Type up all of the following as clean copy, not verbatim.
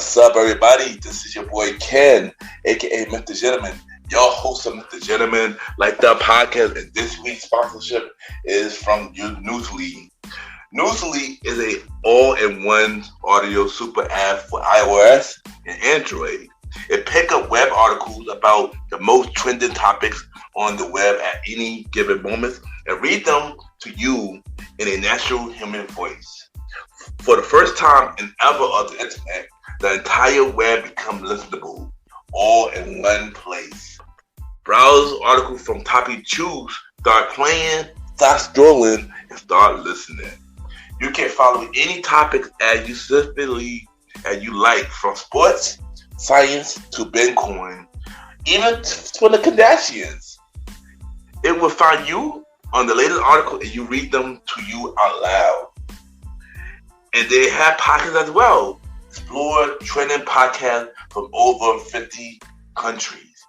What's up, everybody? This is your boy Ken, aka Mr. Gentleman, your host of Mr. Gentleman Like That podcast, and this week's sponsorship is from Newsly. Newsly is a all-in-one audio super app for iOS and Android. It picks up web articles about the most trending topics on the web at any given moment and read them to you in a natural human voice. For the first time in ever on the internet, the entire web becomes listenable, all in one place. Browse articles from topic you choose, start playing, start scrolling, and start listening. You can follow any topic as you specifically as you like, from sports, science to Bitcoin, even for the Kardashians. It will find you on the latest article and you read them to you out loud. And they have podcasts as well. Explore trending podcasts from over 50 countries.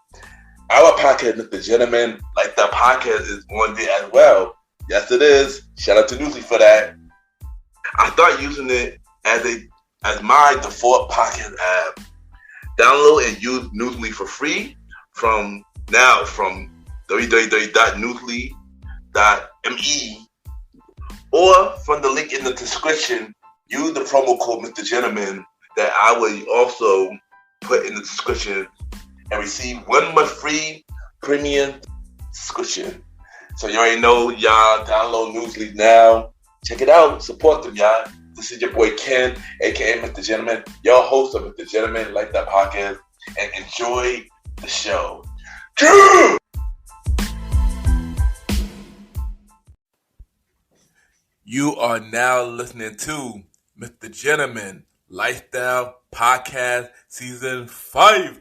Our podcast, Mr. Gentleman Like That podcast, is on there as well. Yes, it is. Shout out to Newsly for that. I started using it as my default podcast app. Download and use Newsly for free from www.newsly.me or from the link in the description. Use the promo code Mr. Gentleman that I will also put in the description and receive 1 month free premium subscription. So you already know, y'all, download Newsly now. Check it out. Support them, y'all. This is your boy Ken, aka Mr. Gentleman, your host of Mr. Gentleman Like That podcast, and enjoy the show. You are now listening to Mr. Gentleman Lifestyle Podcast Season 5.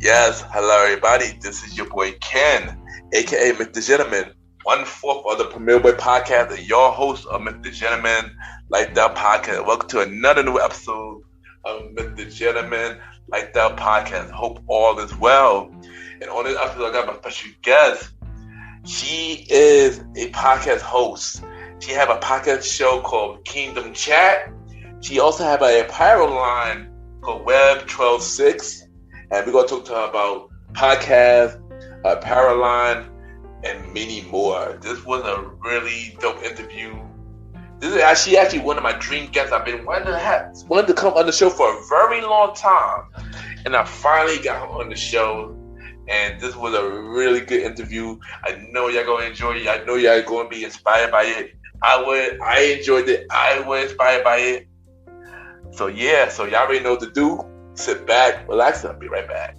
Yes, hello everybody. This is your boy Ken, aka Mr. Gentleman, 1/4 of the Premier Boy Podcast, and your host of Mr. Gentleman Like That Podcast. Welcome to another new episode of Mr. Gentleman Like That Podcast. Hope all is well. And on this episode, I got my special guest. She is a podcast host. She have a podcast show called Kingdom Chat. She also have an apparel line called Rev12Six. And we're going to talk to her about podcast, Apparel Line, and many more. This was a really dope interview. This is actually one of my dream guests. I've been wanting to come on the show for a very long time. And I finally got her on the show. And this was a really good interview. I know y'all going to enjoy it. I know y'all going to be inspired by it. I enjoyed it. I was inspired by it. So yeah, so y'all already know what to do. Sit back, relax, and I'll be right back.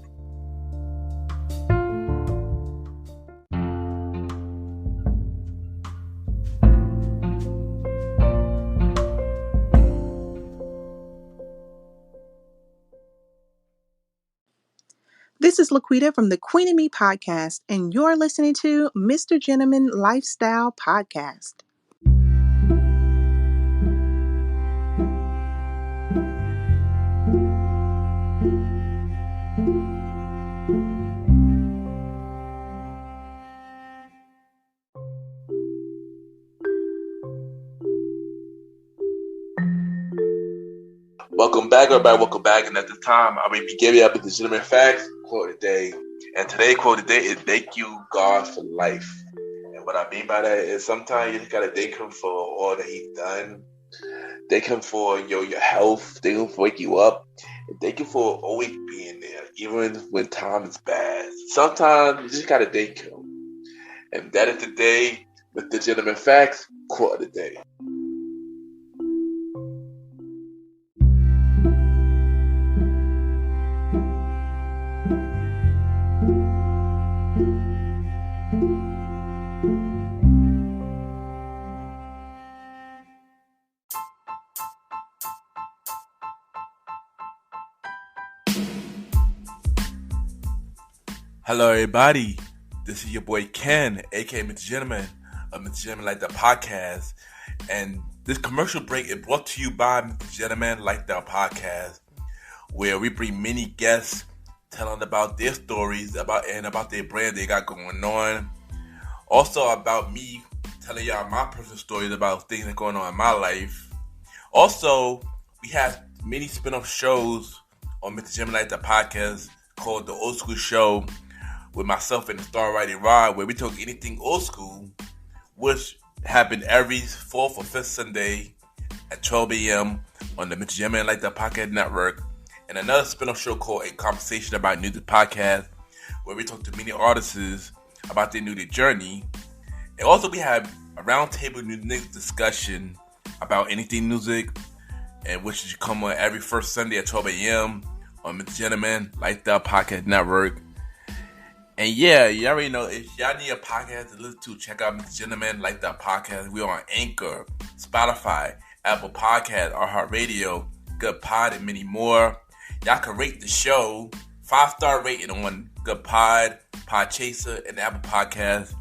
This is Laquita from the Queen and Me podcast, and you're listening to Mr. Gentleman Lifestyle Podcast. Welcome back, everybody. Welcome back. And at this time, I will be giving up the legitimate facts quote of the day. And today's quote of the day is "Thank you, God, for life." And what I mean by that is sometimes you just gotta thank Him for all that He's done. Thank Him for your health. Thank Him for waking you up. And thank Him for always being there, even when time is bad. Sometimes you just gotta thank Him. And that is today with the legitimate facts quote of the day. Hello, everybody. This is your boy Ken, aka Mr. Gentleman of Mr. Gentleman Like That podcast. And this commercial break is brought to you by Mr. Gentleman Like That podcast, where we bring many guests telling about their stories about their brand they got going on. Also about me telling y'all my personal stories about things that are going on in my life. Also, we have many spin-off shows on Mr. Jim Like the podcast called The Old School Show with myself and the Star Writing Rod, where we talk anything old school, which happen every 4th or 5th Sunday at 12 a.m. on the Mr. Jim Like the podcast network. And another spin-off show called A Conversation About Music podcast, where we talk to many artists about their music journey. And also we have a roundtable music discussion about anything music, and which should come on every first Sunday at 12 a.m. on Mr. Gentleman Like the Podcast Network. And yeah, you already know, if y'all need a podcast to listen to, check out Mr. Gentleman Like the Podcast. We're on Anchor, Spotify, Apple Podcasts, iHeartRadio, Good Pod, and many more. Y'all can rate the show 5-star rating on Good Pod, Podchaser, and Apple Podcasts.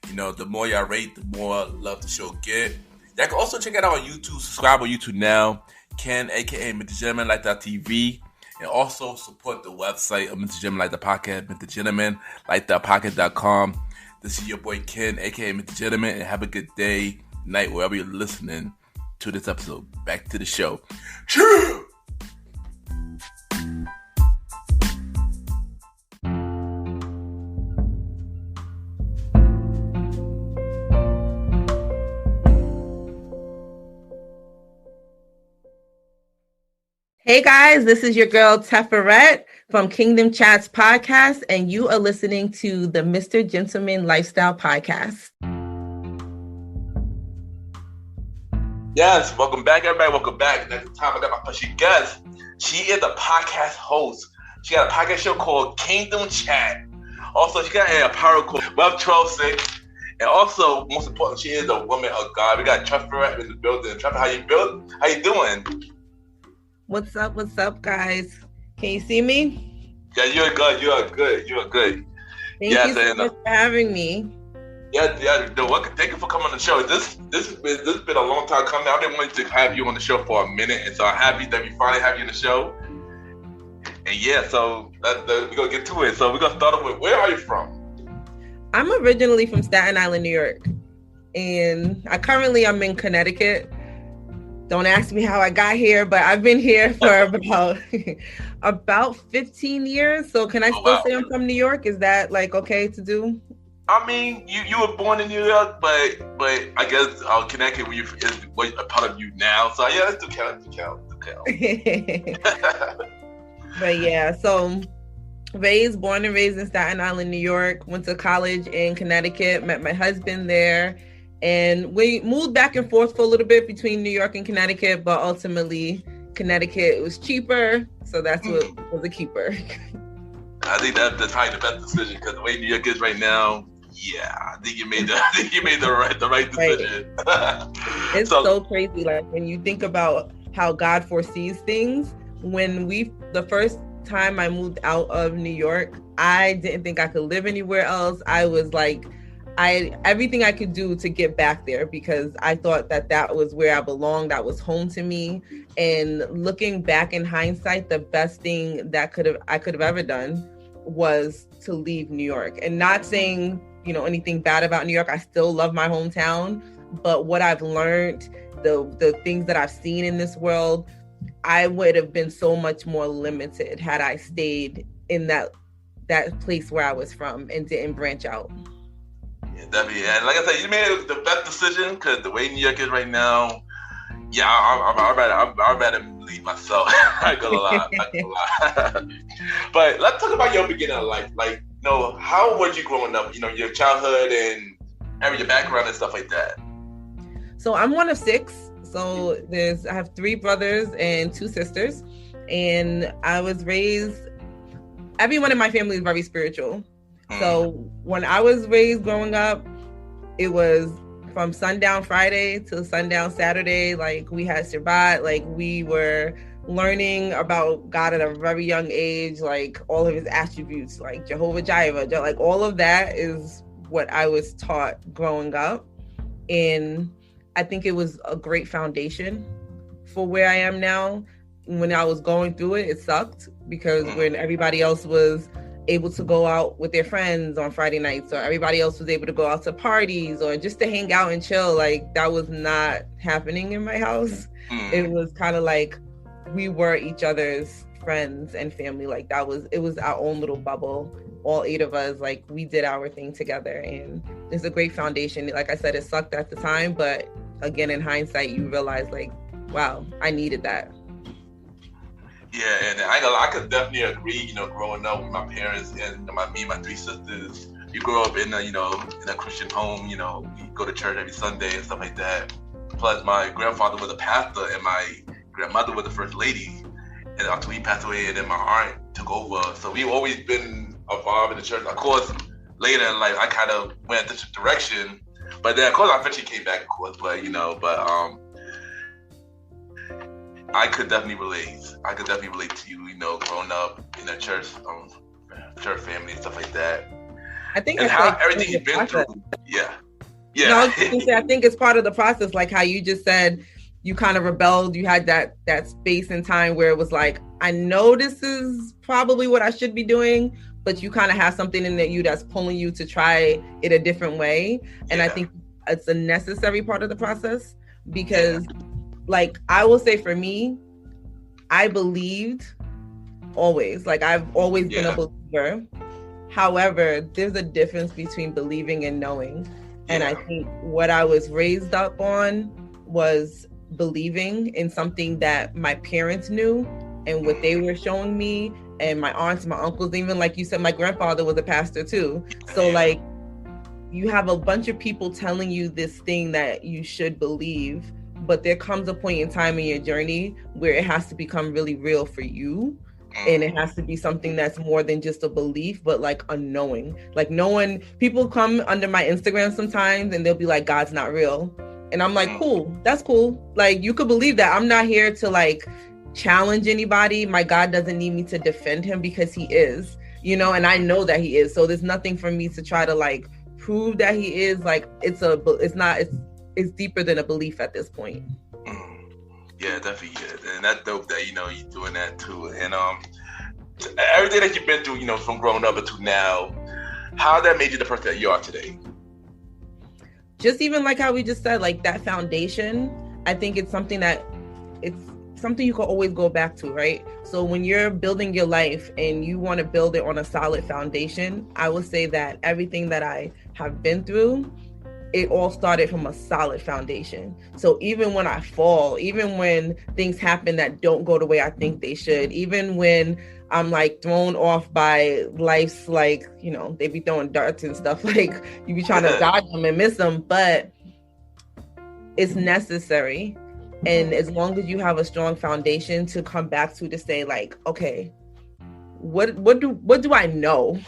You know, the more y'all rate, the more love the show get. Y'all can also check it out on YouTube. Subscribe on YouTube now. Ken, aka Mr. Gentleman Like the TV. And also support the website of Mr. Gentleman Like the Podcast, Mr. Gentleman Like the Podcast.com. This is your boy Ken, aka Mr. Gentleman, and have a good day, night, wherever you're listening to this episode. Back to the show. Cheers! Hey guys, this is your girl Tephs from Kingdom Chats Podcast, and you are listening to the Mr. Gentleman Lifestyle Podcast. Yes, welcome back, everybody. Welcome back. Next time I got my special guest. She is a podcast host. She got a podcast show called Kingdom Chat. Also, she got an apparel called Rev12Six. And also, most important, she is a woman of God. We got Tephs in the building. Tephs, how you doing? What's up, guys? Can you see me? Yeah, you're good. Thank you so much for having me. Yeah. No, thank you for coming on the show. This has been a long time coming. I've been wanting to have you on the show for a minute, and so I'm happy that we finally have you on the show. And yeah, so we're gonna get to it. So we're gonna start off with, where are you from? I'm originally from Staten Island, New York, and I'm in Connecticut. Don't ask me how I got here, but I've been here for about 15 years. So can I still say I'm from New York? Is that like okay to do? I mean, you were born in New York, but I guess Connecticut is a part of you now. So yeah, let's do count. But yeah, so born and raised in Staten Island, New York. Went to college in Connecticut. Met my husband there. And we moved back and forth for a little bit between New York and Connecticut, but ultimately Connecticut was cheaper, so that's what was a keeper. I think that's probably the best decision, because the way New York is right now, yeah, I think you made the right decision. Right. It's so crazy, like when you think about how God foresees things. When the first time I moved out of New York, I didn't think I could live anywhere else. I was like, everything I could do to get back there, because I thought that was where I belonged. That was home to me. And looking back in hindsight, the best thing that I could have ever done was to leave New York. And not saying, anything bad about New York. I still love my hometown, but what I've learned, the things that I've seen in this world, I would have been so much more limited had I stayed in that place where I was from and didn't branch out. Yeah, definitely. And like I said, you made the best decision, because the way New York is right now, yeah, I'd rather leave myself. I ain't gonna lie. But let's talk about your beginning of life. Like, how was you growing up? Your childhood and your background and stuff like that. So I'm one of 6. So I have 3 brothers and 2 sisters, and I was raised. Everyone in my family is very spiritual. So when I was raised growing up, it was from sundown Friday to sundown Saturday. Like, we had Shabbat, like we were learning about God at a very young age, like all of his attributes, like Jehovah Jireh, like all of that is what I was taught growing up. And I think it was a great foundation for where I am now. when I was going through it, it sucked because when everybody else was able to go out with their friends on Friday nights, or everybody else was able to go out to parties or just to hang out and chill, like that was not happening in my house. It was kind of like we were each other's friends and family. Like it was our own little bubble. All 8 of us, like we did our thing together, and it's a great foundation. Like I said, it sucked at the time, but again, in hindsight, you realize like, wow, I needed that. Yeah, and I could definitely agree. You know, growing up with my parents and me and my 3 sisters, you grow up in a Christian home. You know, you go to church every Sunday and stuff like that. Plus, my grandfather was a pastor, and my grandmother was the first lady. And after he passed away, and then my aunt took over. So we've always been involved in the church. Of course, later in life, I kind of went a different direction. But then, of course, I eventually came back, of course. But I could definitely relate. I could definitely relate to you. You know, growing up in a church family and stuff like that. I think and how everything you've been through. Yeah. No, I was just gonna say, I think it's part of the process. Like how you just said, you kind of rebelled. You had that space and time where it was like, I know this is probably what I should be doing, but you kind of have something in you that's pulling you to try it a different way. And I think it's a necessary part of the process because like, I will say for me, I believed always, like I've always been a believer. However, there's a difference between believing and knowing. And I think what I was raised up on was believing in something that my parents knew and what they were showing me, and my aunts, my uncles, even like you said, my grandfather was a pastor too. So like you have a bunch of people telling you this thing that you should believe, but there comes a point in time in your journey where it has to become really real for you. And it has to be something that's more than just a belief, but like a knowing. Like knowing, people come under my Instagram sometimes and they'll be like, God's not real. And I'm like, cool, that's cool. Like you could believe that. I'm not here to like challenge anybody. My God doesn't need me to defend him because he is, you know, and I know that he is. So there's nothing for me to try to like prove that he is. Like it's deeper than a belief at this point. Yeah, definitely. Yeah. And that's dope that, you know, you're doing that too. And everything that you've been through, you know, from growing up to now, how that made you the person that you are today? Just even like how we just said, like that foundation, I think it's something you can always go back to, right? So when you're building your life and you want to build it on a solid foundation, I would say that everything that I have been through, it all started from a solid foundation. So even when I fall, even when things happen that don't go the way I think they should, even when I'm like thrown off by life's, like, you know, they be throwing darts and stuff, like you be trying to dodge them and miss them, but it's necessary. And as long as you have a strong foundation to come back to say like, okay, what do I know?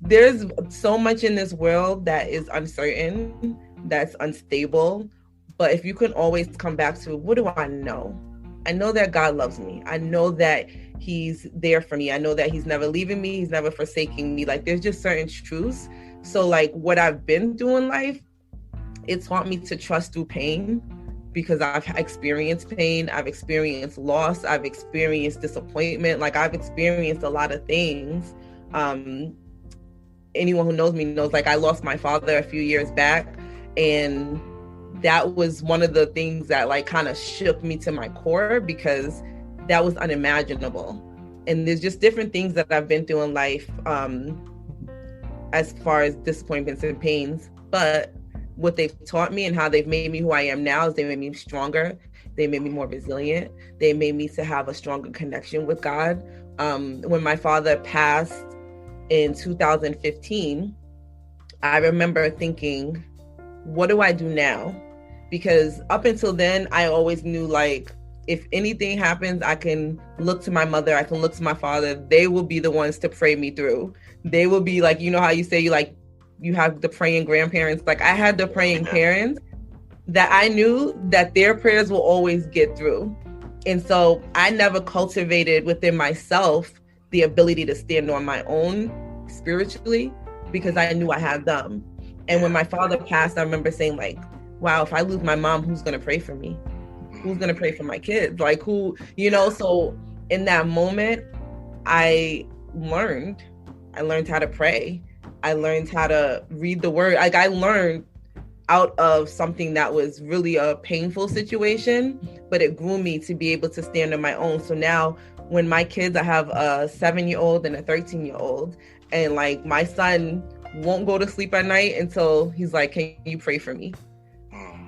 There's so much in this world that is uncertain, that's unstable. But if you can always come back to, what do I know? I know that God loves me. I know that he's there for me. I know that he's never leaving me. He's never forsaking me. Like there's just certain truths. So like what I've been through in life, it taught me to trust through pain because I've experienced pain. I've experienced loss. I've experienced disappointment. Like I've experienced a lot of things. Anyone who knows me knows, like I lost my father a few years back, and that was one of the things that like kind of shook me to my core because that was unimaginable. And there's just different things that I've been through in life as far as disappointments and pains, but what they've taught me and how they've made me who I am now is they made me stronger. They made me more resilient. They made me to have a stronger connection with God. When my father passed in 2015, I remember thinking, what do I do now? Because up until then, I always knew like, if anything happens, I can look to my mother, I can look to my father. They will be the ones to pray me through. They will be like, you know how you say you have the praying grandparents. Like I had the praying parents that I knew that their prayers will always get through. And so I never cultivated within myself the ability to stand on my own spiritually because I knew I had them. And when my father passed, I remember saying like, wow, if I lose my mom, who's going to pray for me? who's going to pray for my kids? Like who, so in that moment, I learned how to pray. I learned how to read the word. Like I learned out of something that was really a painful situation, but it grew me to be able to stand on my own. So now when my kids, I have a 7-year-old and a 13-year-old, and like my son won't go to sleep at night until he's like, can you pray for me?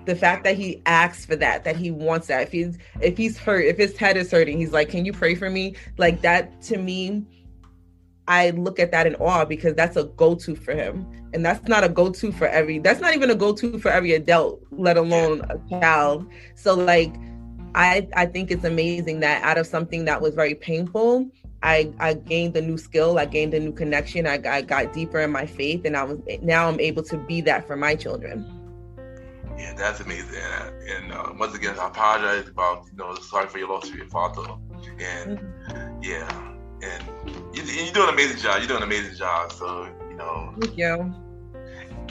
The fact that he asks for that he wants that, if he's hurt, if his head is hurting, he's like, can you pray for me? Like that, to me, I look at that in awe, because that's a go-to for him. And that's not a go-to for that's not even a go-to for every adult, let alone a child. So like, I think it's amazing that out of something that was very painful, I gained a new skill, I gained a new connection, I got deeper in my faith, and now I'm able to be that for my children. Yeah, that's amazing. And once again, I apologize about, sorry for your loss of your father. And and you're doing an amazing job. You're doing an amazing job. So, Thank you.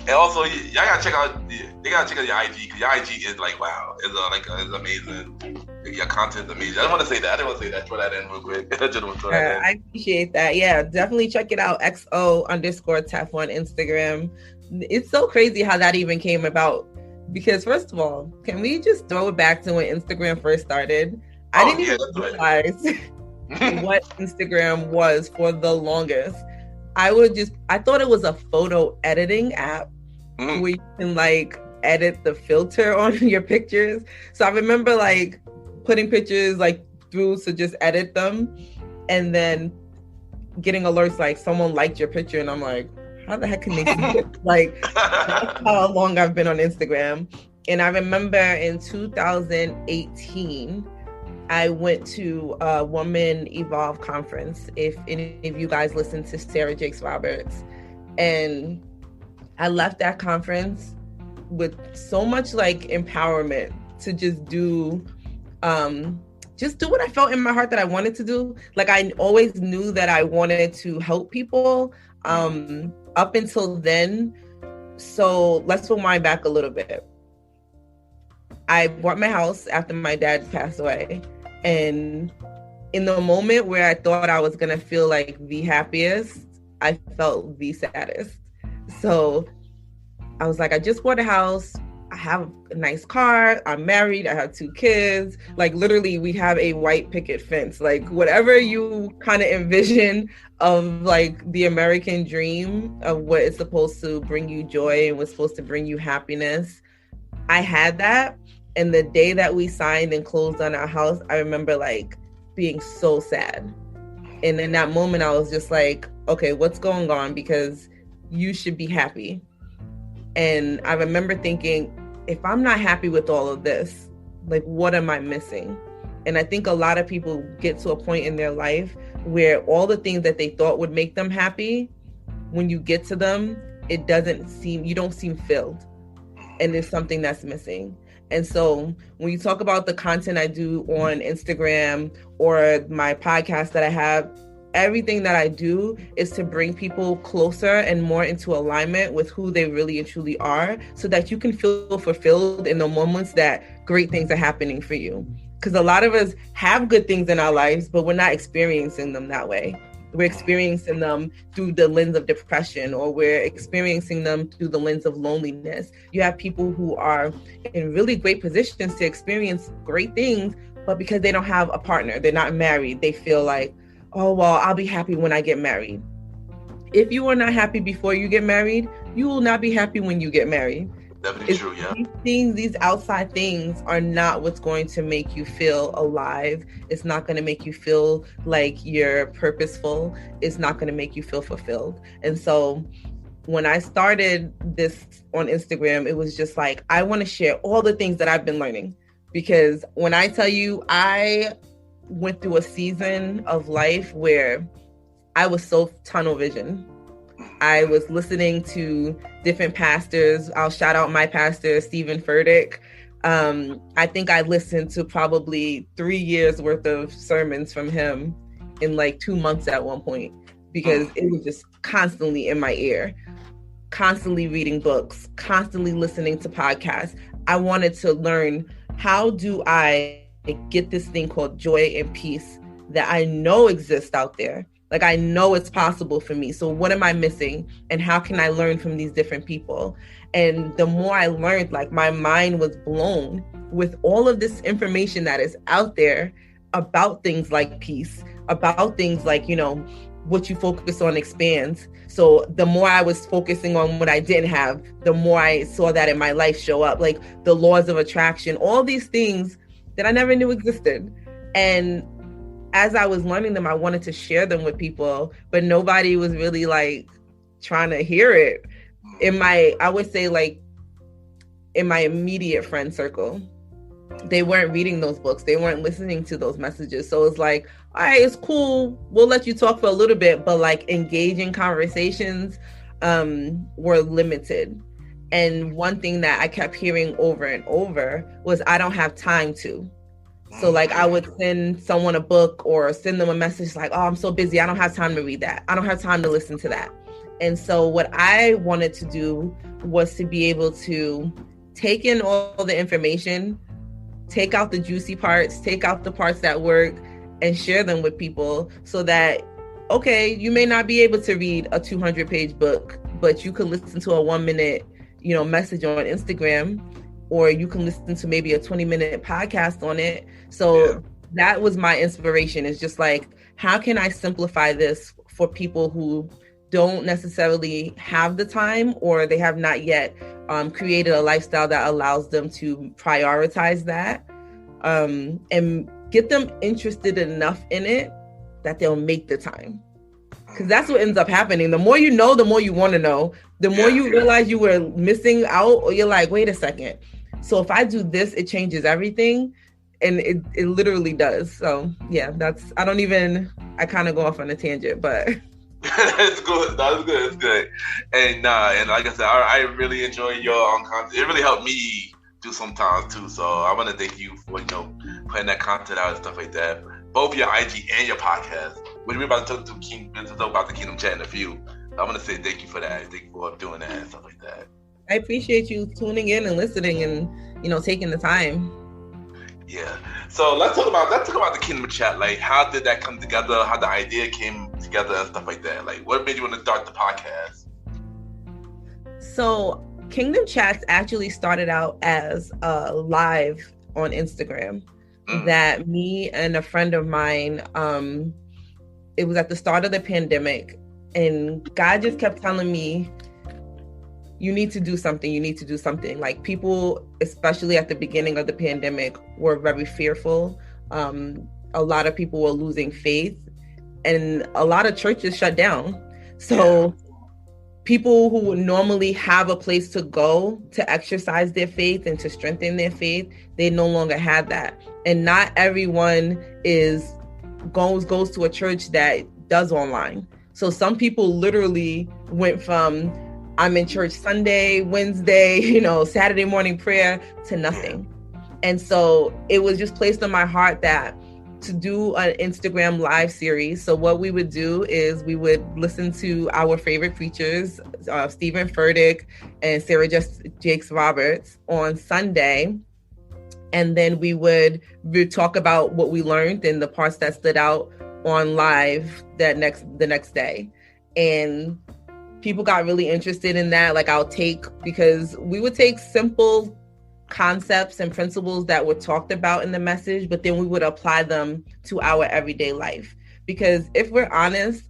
And also, y'all gotta check out. They gotta check out your IG, because your IG is like, wow, it's amazing. Your content is amazing. I didn't want to say that. Throw that in real quick. I appreciate that. Yeah, definitely check it out. XO_Teph on Instagram. It's so crazy how that even came about. Because first of all, can we just throw it back to when Instagram first started? I didn't even realize what Instagram was for the longest. I thought it was a photo editing app where you can like edit the filter on your pictures. So I remember like putting pictures like through to just edit them, and then getting alerts like someone liked your picture, and I'm like, how the heck can they see it? Like, that's how long I've been on Instagram. And I remember in 2018, I went to a Woman Evolve conference. If any of you guys listen to Sarah Jakes Roberts, and I left that conference with so much like empowerment to just do what I felt in my heart that I wanted to do. Like I always knew that I wanted to help people up until then. So let's rewind back a little bit. I bought my house after my dad passed away. And in the moment where I thought I was going to feel like the happiest, I felt the saddest. So I was like, I just bought a house. I have a nice car. I'm married. I have 2 kids. Like literally we have a white picket fence. Like whatever you kind of envision of like the American dream of what is supposed to bring you joy and what's supposed to bring you happiness. I had that. And the day that we signed and closed on our house, I remember like being so sad. And in that moment, I was just like, okay, what's going on? Because you should be happy. And I remember thinking, if I'm not happy with all of this, like, what am I missing? And I think a lot of people get to a point in their life where all the things that they thought would make them happy, when you get to them, you don't seem filled. And there's something that's missing. And so when you talk about the content I do on Instagram or my podcast that I have, everything that I do is to bring people closer and more into alignment with who they really and truly are, so that you can feel fulfilled in the moments that great things are happening for you. Because a lot of us have good things in our lives, but we're not experiencing them that way. We're experiencing them through the lens of depression, or we're experiencing them through the lens of loneliness. You have people who are in really great positions to experience great things, but because they don't have a partner, they're not married, they feel like, oh, well, I'll be happy when I get married. If you are not happy before you get married, you will not be happy when you get married. Definitely true, yeah. These outside things are not what's going to make you feel alive. It's not going to make you feel like you're purposeful. It's not going to make you feel fulfilled. And so when I started this on Instagram, it was just like, I want to share all the things that I've been learning. Because when I tell you, I went through a season of life where I was so tunnel vision. I was listening to different pastors. I'll shout out my pastor, Stephen Furtick. I think I listened to probably 3 years worth of sermons from him in like 2 months at one point, because it was just constantly in my ear, constantly reading books, constantly listening to podcasts. I wanted to learn how do I get this thing called joy and peace that I know exists out there? Like, I know it's possible for me. So what am I missing? And how can I learn from these different people? And the more I learned, like, my mind was blown with all of this information that is out there about things like peace, about things like, you know, what you focus on expands. So the more I was focusing on what I didn't have, the more I saw that in my life show up, like the laws of attraction, all these things that I never knew existed. And as I was learning them, I wanted to share them with people, but nobody was really like trying to hear it. I would say, like, in my immediate friend circle, they weren't reading those books. They weren't listening to those messages. So it's like, all right, it's cool. We'll let you talk for a little bit, but like engaging conversations were limited. And one thing that I kept hearing over and over was, I don't have time to. So like, I would send someone a book or send them a message like, oh, I'm so busy, I don't have time to read that. I don't have time to listen to that. And so what I wanted to do was to be able to take in all the information, take out the juicy parts, take out the parts that work, and share them with people so that, okay, you may not be able to read a 200-page book, but you can listen to a 1-minute, you know, message on Instagram, or you can listen to maybe a 20-minute podcast on it. So that was my inspiration. It's just like, how can I simplify this for people who don't necessarily have the time, or they have not yet created a lifestyle that allows them to prioritize that, and get them interested enough in it that they'll make the time. Because that's what ends up happening. The more you know, the more you want to know. The more you realize you were missing out, or you're like, wait a second. So if I do this, it changes everything. And it literally does. So yeah, I kind of go off on a tangent, but. It's good. That's good. It's good. And like I said, I really enjoy your content. It really helped me do sometimes too. So I want to thank you for, you know, putting that content out and stuff like that. Both your IG and your podcast, which we're about to talk about the Kingdom Chat in a few. So I want to say thank you for that. Thank you for doing that and stuff like that. I appreciate you tuning in and listening and, you know, taking the time. Yeah. So let's talk about the Kingdom Chat. Like, how did that come together? How the idea came together and stuff like that. Like, what made you want to start the podcast? So Kingdom Chats actually started out as a live on Instagram that me and a friend of mine, it was at the start of the pandemic, and God just kept telling me, you need to do something. You need to do something. Like, people, especially at the beginning of the pandemic, were very fearful. A lot of people were losing faith, and a lot of churches shut down. So people who would normally have a place to go to exercise their faith and to strengthen their faith, they no longer had that. And not everyone goes to a church that does online. So some people literally went from, I'm in church Sunday, Wednesday, you know, Saturday morning prayer, to nothing. And so it was just placed on my heart that to do an Instagram live series. So what we would do is we would listen to our favorite preachers, Stephen Furtick and Sarah Jakes Roberts, on Sunday. And then we would talk about what we learned and the parts that stood out on live the next day. And people got really interested in that. Like, because we would take simple concepts and principles that were talked about in the message, but then we would apply them to our everyday life. Because if we're honest,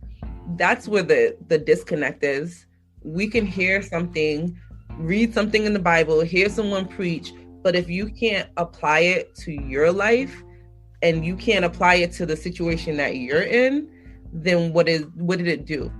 that's where the disconnect is. We can hear something, read something in the Bible, hear someone preach, but if you can't apply it to your life and you can't apply it to the situation that you're in, then what did it do?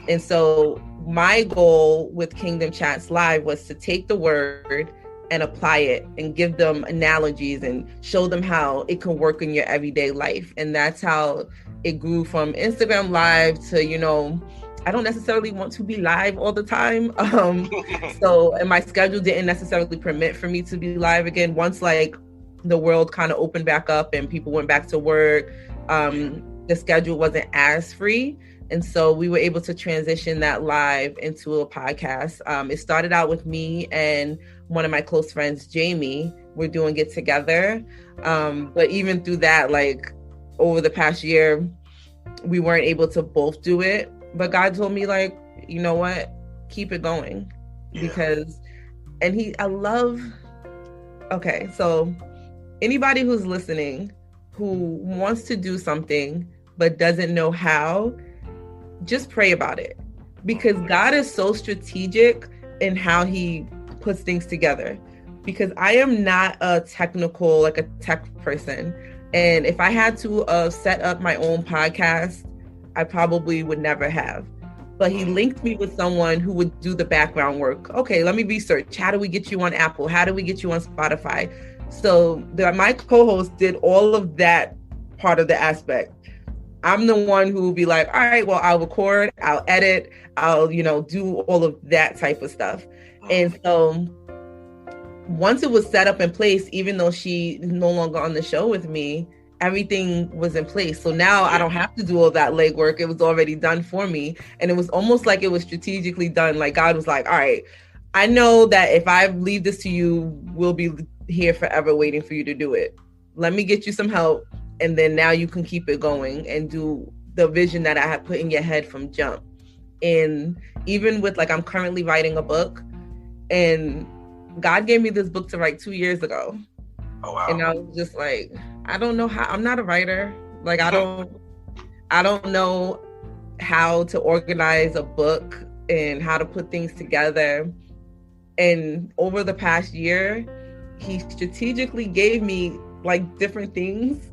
And so my goal with Kingdom Chats Live was to take the word and apply it and give them analogies and show them how it can work in your everyday life. And that's how it grew from Instagram Live to, you know, I don't necessarily want to be live all the time. And my schedule didn't necessarily permit for me to be live again. Once like the world kind of opened back up and people went back to work, the schedule wasn't as free. And so we were able to transition that live into a podcast. It started out with me and one of my close friends, Jamie. We're doing it together. But even through that, like over the past year, we weren't able to both do it. But God told me, like, you know what? Keep it going. Because, okay, so anybody who's listening who wants to do something but doesn't know how, just pray about it, because God is so strategic in how he puts things together. Because I am not a tech person. And if I had to set up my own podcast, I probably would never have. But he linked me with someone who would do the background work. Okay, let me research. How do we get you on Apple? How do we get you on Spotify? So my co-host did all of that part of the aspect. I'm the one who will be like, all right, well, I'll record, I'll edit, I'll, do all of that type of stuff. And so once it was set up in place, even though she is no longer on the show with me, everything was in place. So now I don't have to do all that legwork. It was already done for me. And it was almost like it was strategically done. Like God was like, all right, I know that if I leave this to you, we'll be here forever waiting for you to do it. Let me get you some help. And then now you can keep it going and do the vision that I had put in your head from jump. And even with I'm currently writing a book, and God gave me this book to write 2 years ago. Oh, wow. And I was just like, I don't know how. I'm not a writer. Like, I don't know how to organize a book and how to put things together. And over the past year, he strategically gave me different things.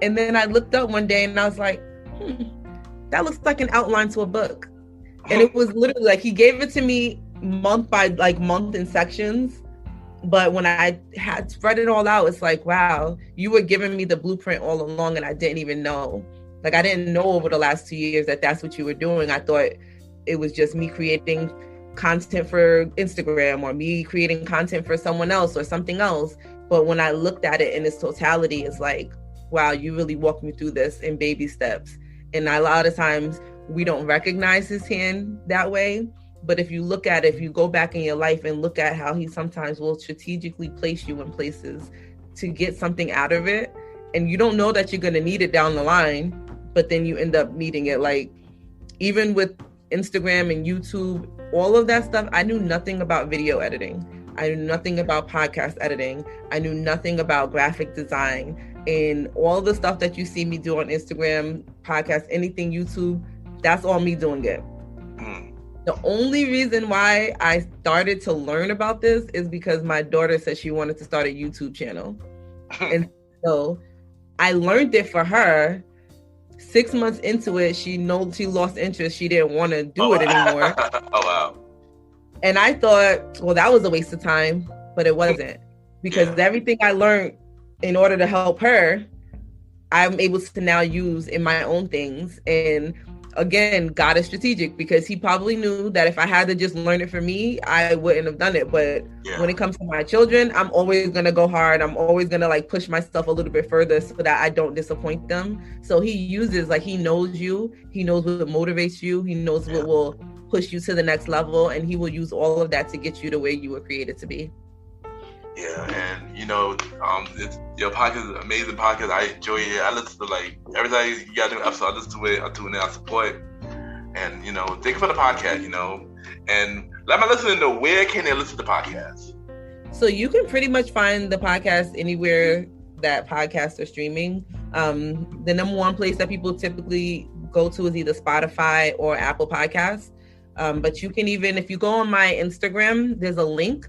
And then I looked up one day and I was like, that looks like an outline to a book. And it was literally he gave it to me month by month in sections. But when I had spread it all out, it's like, wow, you were giving me the blueprint all along and I didn't even know. I didn't know over the last 2 years that that's what you were doing. I thought it was just me creating content for Instagram or me creating content for someone else or something else. But when I looked at it in its totality, it's like, wow, you really walked me through this in baby steps. And a lot of times we don't recognize his hand that way. But if you look at it, if you go back in your life and look at how he sometimes will strategically place you in places to get something out of it, and you don't know that you're going to need it down the line, but then you end up needing it. Even with Instagram and YouTube, all of that stuff, I knew nothing about video editing. I knew nothing about podcast editing. I knew nothing about graphic design. And all the stuff that you see me do on Instagram, podcast, anything YouTube, that's all me doing it. The only reason why I started to learn about this is because my daughter said she wanted to start a YouTube channel. And so I learned it for her. 6 months into it, she lost interest. She didn't want to do it anymore. Oh, wow. And I thought, well, that was a waste of time, but it wasn't. Because everything I learned in order to help her, I'm able to now use in my own things. And again, God is strategic, because he probably knew that if I had to just learn it for me, I wouldn't have done it. But when it comes to my children, I'm always going to go hard. I'm always going to push myself a little bit further so that I don't disappoint them. So he uses, he knows you. He knows what motivates you. He knows what will push you to the next level. And he will use all of that to get you to where you were created to be. Yeah, and it's your podcast is an amazing podcast. I enjoy it. I listen to every time you got a new episode, I listen to it, I tune in, I support. And thank you for the podcast, and let my listeners know, where can they listen to the podcast? So you can pretty much find the podcast anywhere that podcasts are streaming. The number one place that people typically go to is either Spotify or Apple Podcasts. But you can even, if you go on my Instagram, there's a link.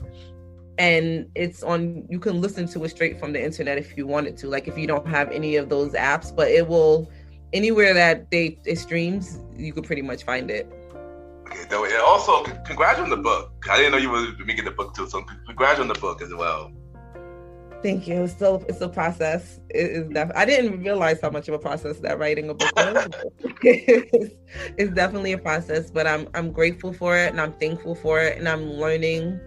And it's on, you can listen to it straight from the internet if you wanted to, if you don't have any of those apps, but it will, anywhere that it streams, you could pretty much find it. Okay, and also, congrats on the book. I didn't know you were making the book too, so congrats on the book as well. Thank you. It's a process. I didn't realize how much of a process that writing a book was. It's definitely a process, but I'm grateful for it and I'm thankful for it, and I'm learning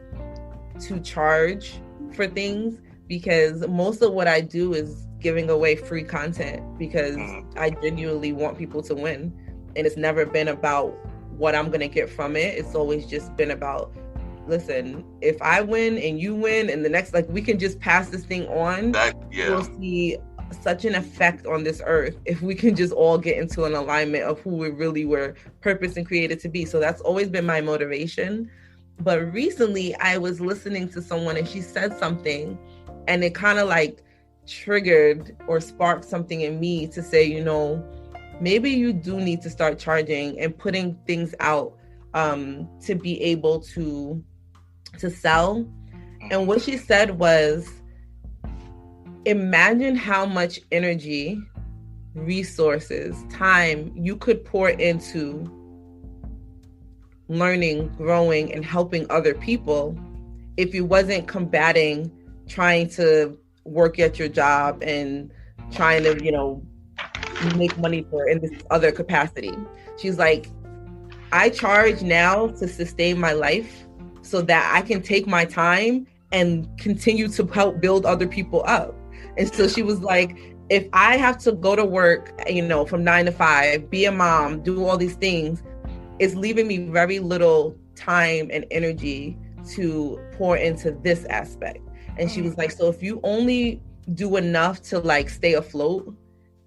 to charge for things, because most of what I do is giving away free content, because I genuinely want people to win. And it's never been about what I'm going to get from it. It's always just been about, listen, if I win and you win and the next, like, we can just pass this thing on. We'll see such an effect on this earth if we can just all get into an alignment of who we really were purposed and created to be. So that's always been my motivation. But recently I was listening to someone and she said something and it kind of like triggered or sparked something in me to say, you know, maybe you do need to start charging and putting things out to be able to sell. And what she said was, imagine how much energy, resources, time you could pour into learning, growing, and helping other people if you wasn't combating trying to work at your job and trying to, you know, make money for in this other capacity. She's like, I charge now to sustain my life so that I can take my time and continue to help build other people up. And so she was like, if I have to go to work, you know, from 9 to 5, be a mom, do all these things, it's leaving me very little time and energy to pour into this aspect. And she was like, so if you only do enough to like stay afloat,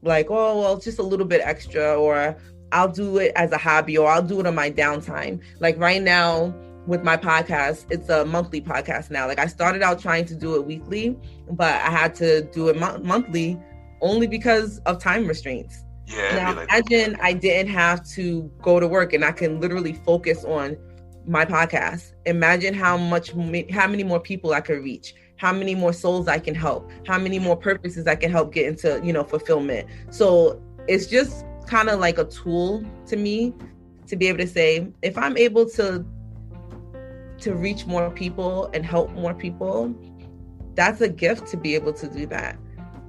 like, oh, well, just a little bit extra, or I'll do it as a hobby, or I'll do it on my downtime. Like right now with my podcast, it's a monthly podcast now. Like I started out trying to do it weekly, but I had to do it monthly only because of time restrictions. Yeah. Now imagine I didn't have to go to work and I can literally focus on my podcast. Imagine how many more people I could reach, how many more souls I can help, how many more purposes I can help get into, you know, fulfillment. So it's just kind of like a tool to me to be able to say, if I'm able to reach more people and help more people, that's a gift to be able to do that.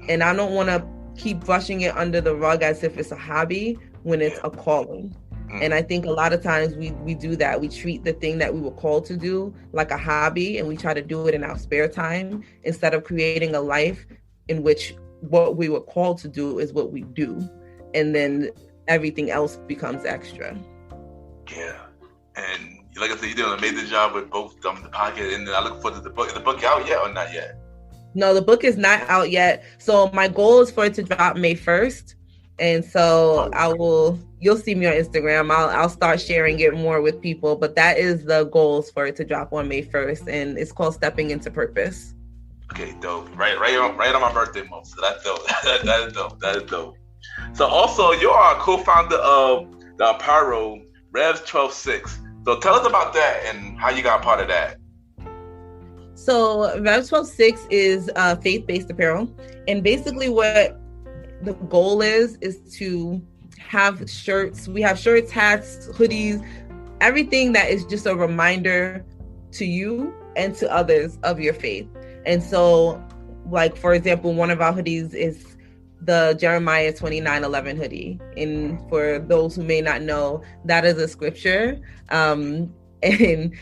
And I don't want to keep brushing it under the rug as if it's a hobby when it's a calling. And I think a lot of times we do that. We treat the thing that we were called to do like a hobby, and we try to do it in our spare time instead of creating a life in which what we were called to do is what we do. And then everything else becomes extra. Yeah. And like I said, you're doing an amazing job with both the podcast, and I look forward to the book. Is the book out yet or not yet? No, the book is not out yet. So my goal is for it to drop May 1st. And so you'll see me on Instagram. I'll start sharing it more with people, but that is the goals for it to drop on May 1st. And it's called Stepping into Purpose. Okay, dope. Right on my birthday month. So that's dope. That is dope. So also you are a co-founder of the Apparel Rev12Six. So tell us about that and how you got part of that. So Rev12Six is faith-based apparel. And basically what the goal is to have shirts. We have shirts, hats, hoodies, everything that is just a reminder to you and to others of your faith. And so, like, for example, one of our hoodies is the Jeremiah 29:11 hoodie. And for those who may not know, that is a scripture. And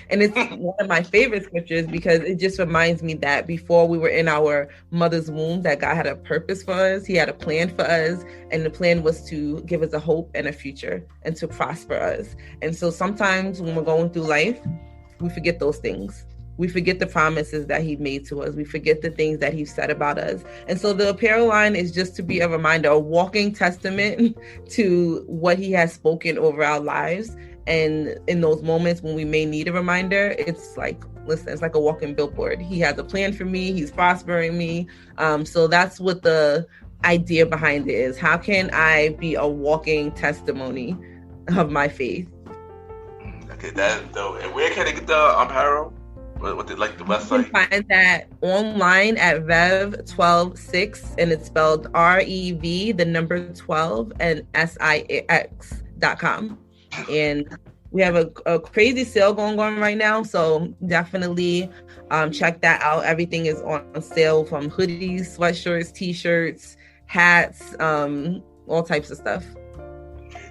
it's one of my favorite scriptures because it just reminds me that before we were in our mother's womb, that God had a purpose for us. He had a plan for us. And the plan was to give us a hope and a future and to prosper us. And so sometimes when we're going through life, we forget those things. We forget the promises that he made to us. We forget the things that he said about us. And so the apparel line is just to be a reminder, a walking testament to what he has spoken over our lives. And in those moments when we may need a reminder, it's like, listen, it's like a walking billboard. He has a plan for me. He's prospering me. So that's what the idea behind it is. How can I be a walking testimony of my faith? Okay, that's dope. And where can I get the apparel? What the website? You can find that online at Rev12Six, and it's spelled REV, the number 12, and SIX.com. And we have a crazy sale going on right now, so definitely check that out. Everything is on sale, from hoodies, sweatshirts, t-shirts, hats, all types of stuff.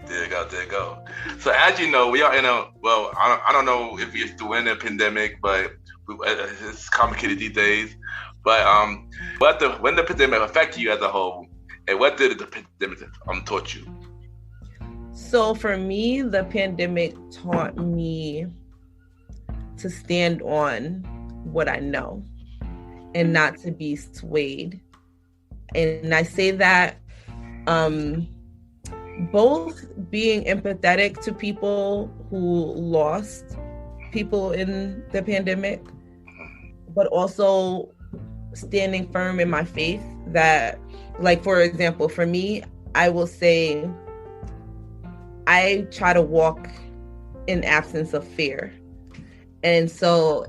There you go. So as you know, we are in I don't know if we're still in a pandemic, but it's complicated these days. But when the pandemic affected you as a whole, and what did the pandemic taught you? So for me, the pandemic taught me to stand on what I know and not to be swayed. And I say that both being empathetic to people who lost people in the pandemic, but also standing firm in my faith that, like, for example, for me, I will say I try to walk in absence of fear. And so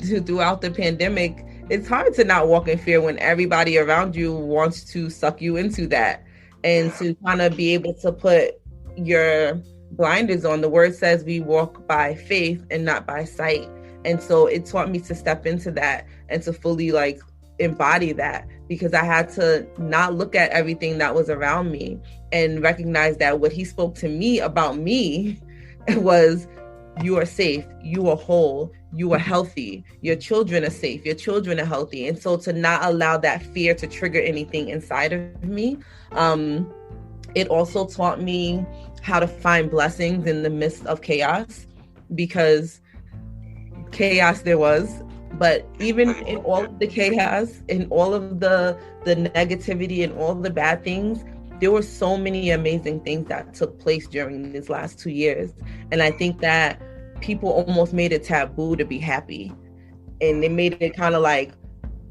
throughout the pandemic, it's hard to not walk in fear when everybody around you wants to suck you into that. And to kind of be able to put your blinders on. The word says we walk by faith and not by sight. And so it taught me to step into that and to fully like embody that, because I had to not look at everything that was around me and recognize that what he spoke to me about me was, you are safe, you are whole, you are healthy, your children are safe, your children are healthy. And so to not allow that fear to trigger anything inside of me. It also taught me how to find blessings in the midst of chaos, because chaos there was, but even in all of the chaos, in all of the negativity and all the bad things, there were so many amazing things that took place during these last 2 years. And I think that people almost made it taboo to be happy. And they made it kind of like,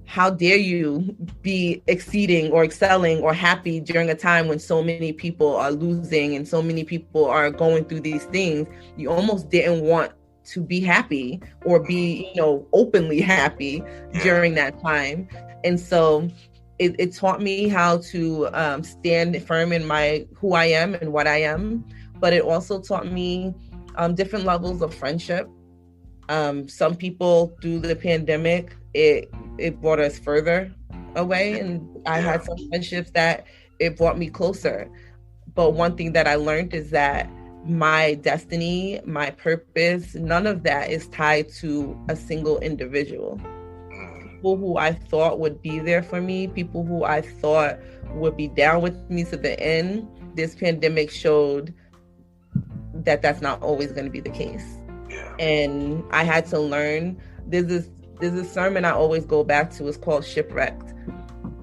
how dare you be exceeding or excelling or happy during a time when so many people are losing and so many people are going through these things. You almost didn't want to be happy or be, openly happy during that time. And so it taught me how to stand firm in who I am and what I am. But it also taught me different levels of friendship. Some people through the pandemic, it brought us further away, and I had some friendships that it brought me closer. But one thing that I learned is that my destiny, my purpose, none of that is tied to a single individual. People who I thought would be there for me, people who I thought would be down with me to the end, this pandemic showed that that's not always going to be the case. And I had to learn. There's this sermon I always go back to. It's called Shipwrecked.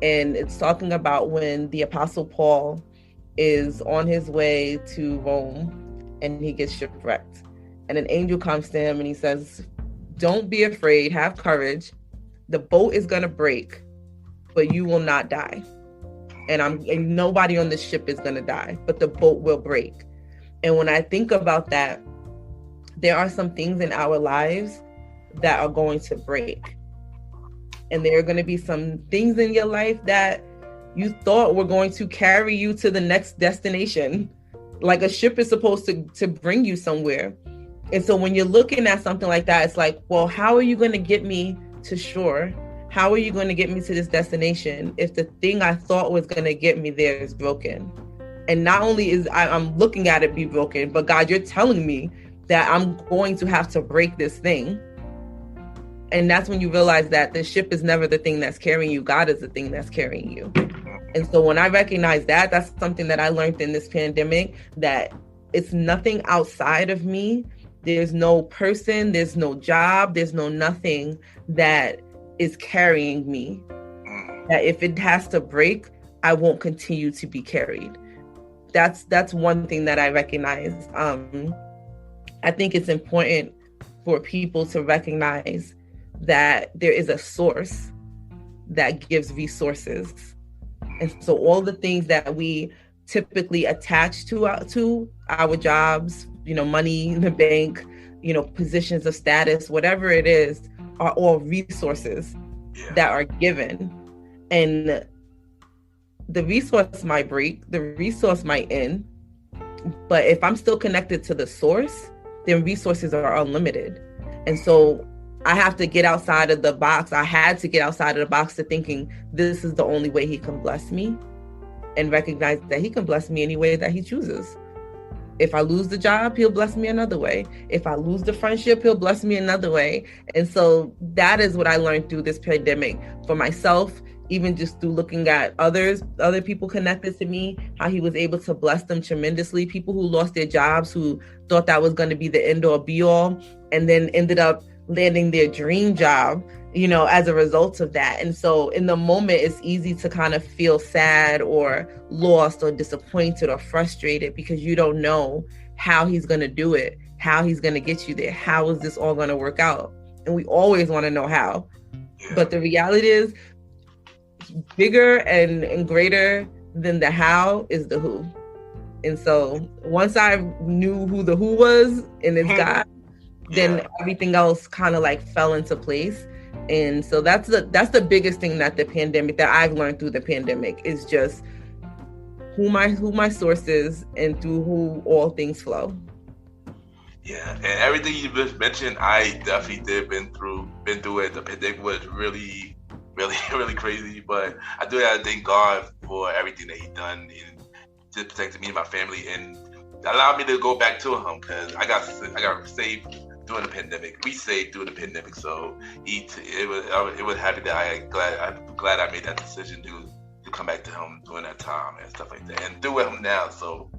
And it's talking about when the Apostle Paul is on his way to Rome and he gets shipwrecked. And an angel comes to him and he says, don't be afraid, have courage. The boat is going to break, but you will not die. And nobody on the ship is going to die, but the boat will break. And when I think about that, there are some things in our lives that are going to break. And there are going to be some things in your life that you thought were going to carry you to the next destination. Like a ship is supposed to bring you somewhere. And so when you're looking at something like that, it's like, well, how are you going to get me to shore? How are you going to get me to this destination if the thing I thought was going to get me there is broken? And not only is I'm looking at it be broken, but God, you're telling me that I'm going to have to break this thing. And that's when you realize that the ship is never the thing that's carrying you. God is the thing that's carrying you. And so when I recognize that, that's something that I learned in this pandemic, that it's nothing outside of me. There's no person, there's no job, there's no nothing that is carrying me. That if it has to break, I won't continue to be carried. That's one thing that I recognize. I think it's important for people to recognize that there is a source that gives resources. And so all the things that we typically attach to our jobs, money in the bank, positions of status, whatever it is, are all resources that are given. And the resource might break, the resource might end, but if I'm still connected to the source, then resources are unlimited. And so I have to get outside of the box. I had to get outside of the box to thinking this is the only way he can bless me, and recognize that he can bless me any way that he chooses. If I lose the job, he'll bless me another way. If I lose the friendship, he'll bless me another way. And so that is what I learned through this pandemic for myself, even just through looking at other people connected to me, how he was able to bless them tremendously. People who lost their jobs, who thought that was going to be the end all be all, and then ended up landing their dream job, you know, as a result of that. And so in the moment, it's easy to kind of feel sad or lost or disappointed or frustrated because you don't know how he's going to do it, how he's going to get you there, how is this all going to work out? And we always want to know how. But the reality is, bigger and greater than the how is the who. And so once I knew who the who was, and it's God, then everything else kind of like fell into place. And so that's the biggest thing that I've learned through the pandemic is just who my source is and through who all things flow. Yeah, and everything you just mentioned, I definitely been through it. The pandemic was really, really, really crazy, but I do have to thank God for everything that He done and just protected me and my family, and allowed me to go back to Him because I got saved during the pandemic. We saved during the pandemic, so it was happy that I'm glad I made that decision to come back to Him during that time and stuff like that, and do with Him now. So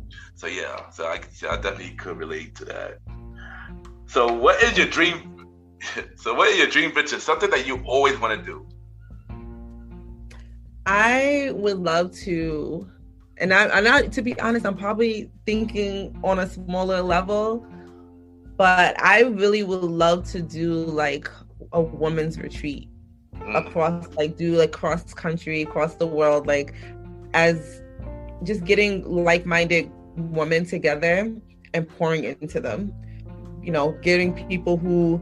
yeah, so I definitely could relate to that. So what is your dream? So what is your dream venture? Something that you always want to do? I would love to, and I to be honest, I'm probably thinking on a smaller level, but I really would love to do like a women's retreat across, like do like cross country, across the world, like as just getting like-minded women together and pouring into them. You know, getting people who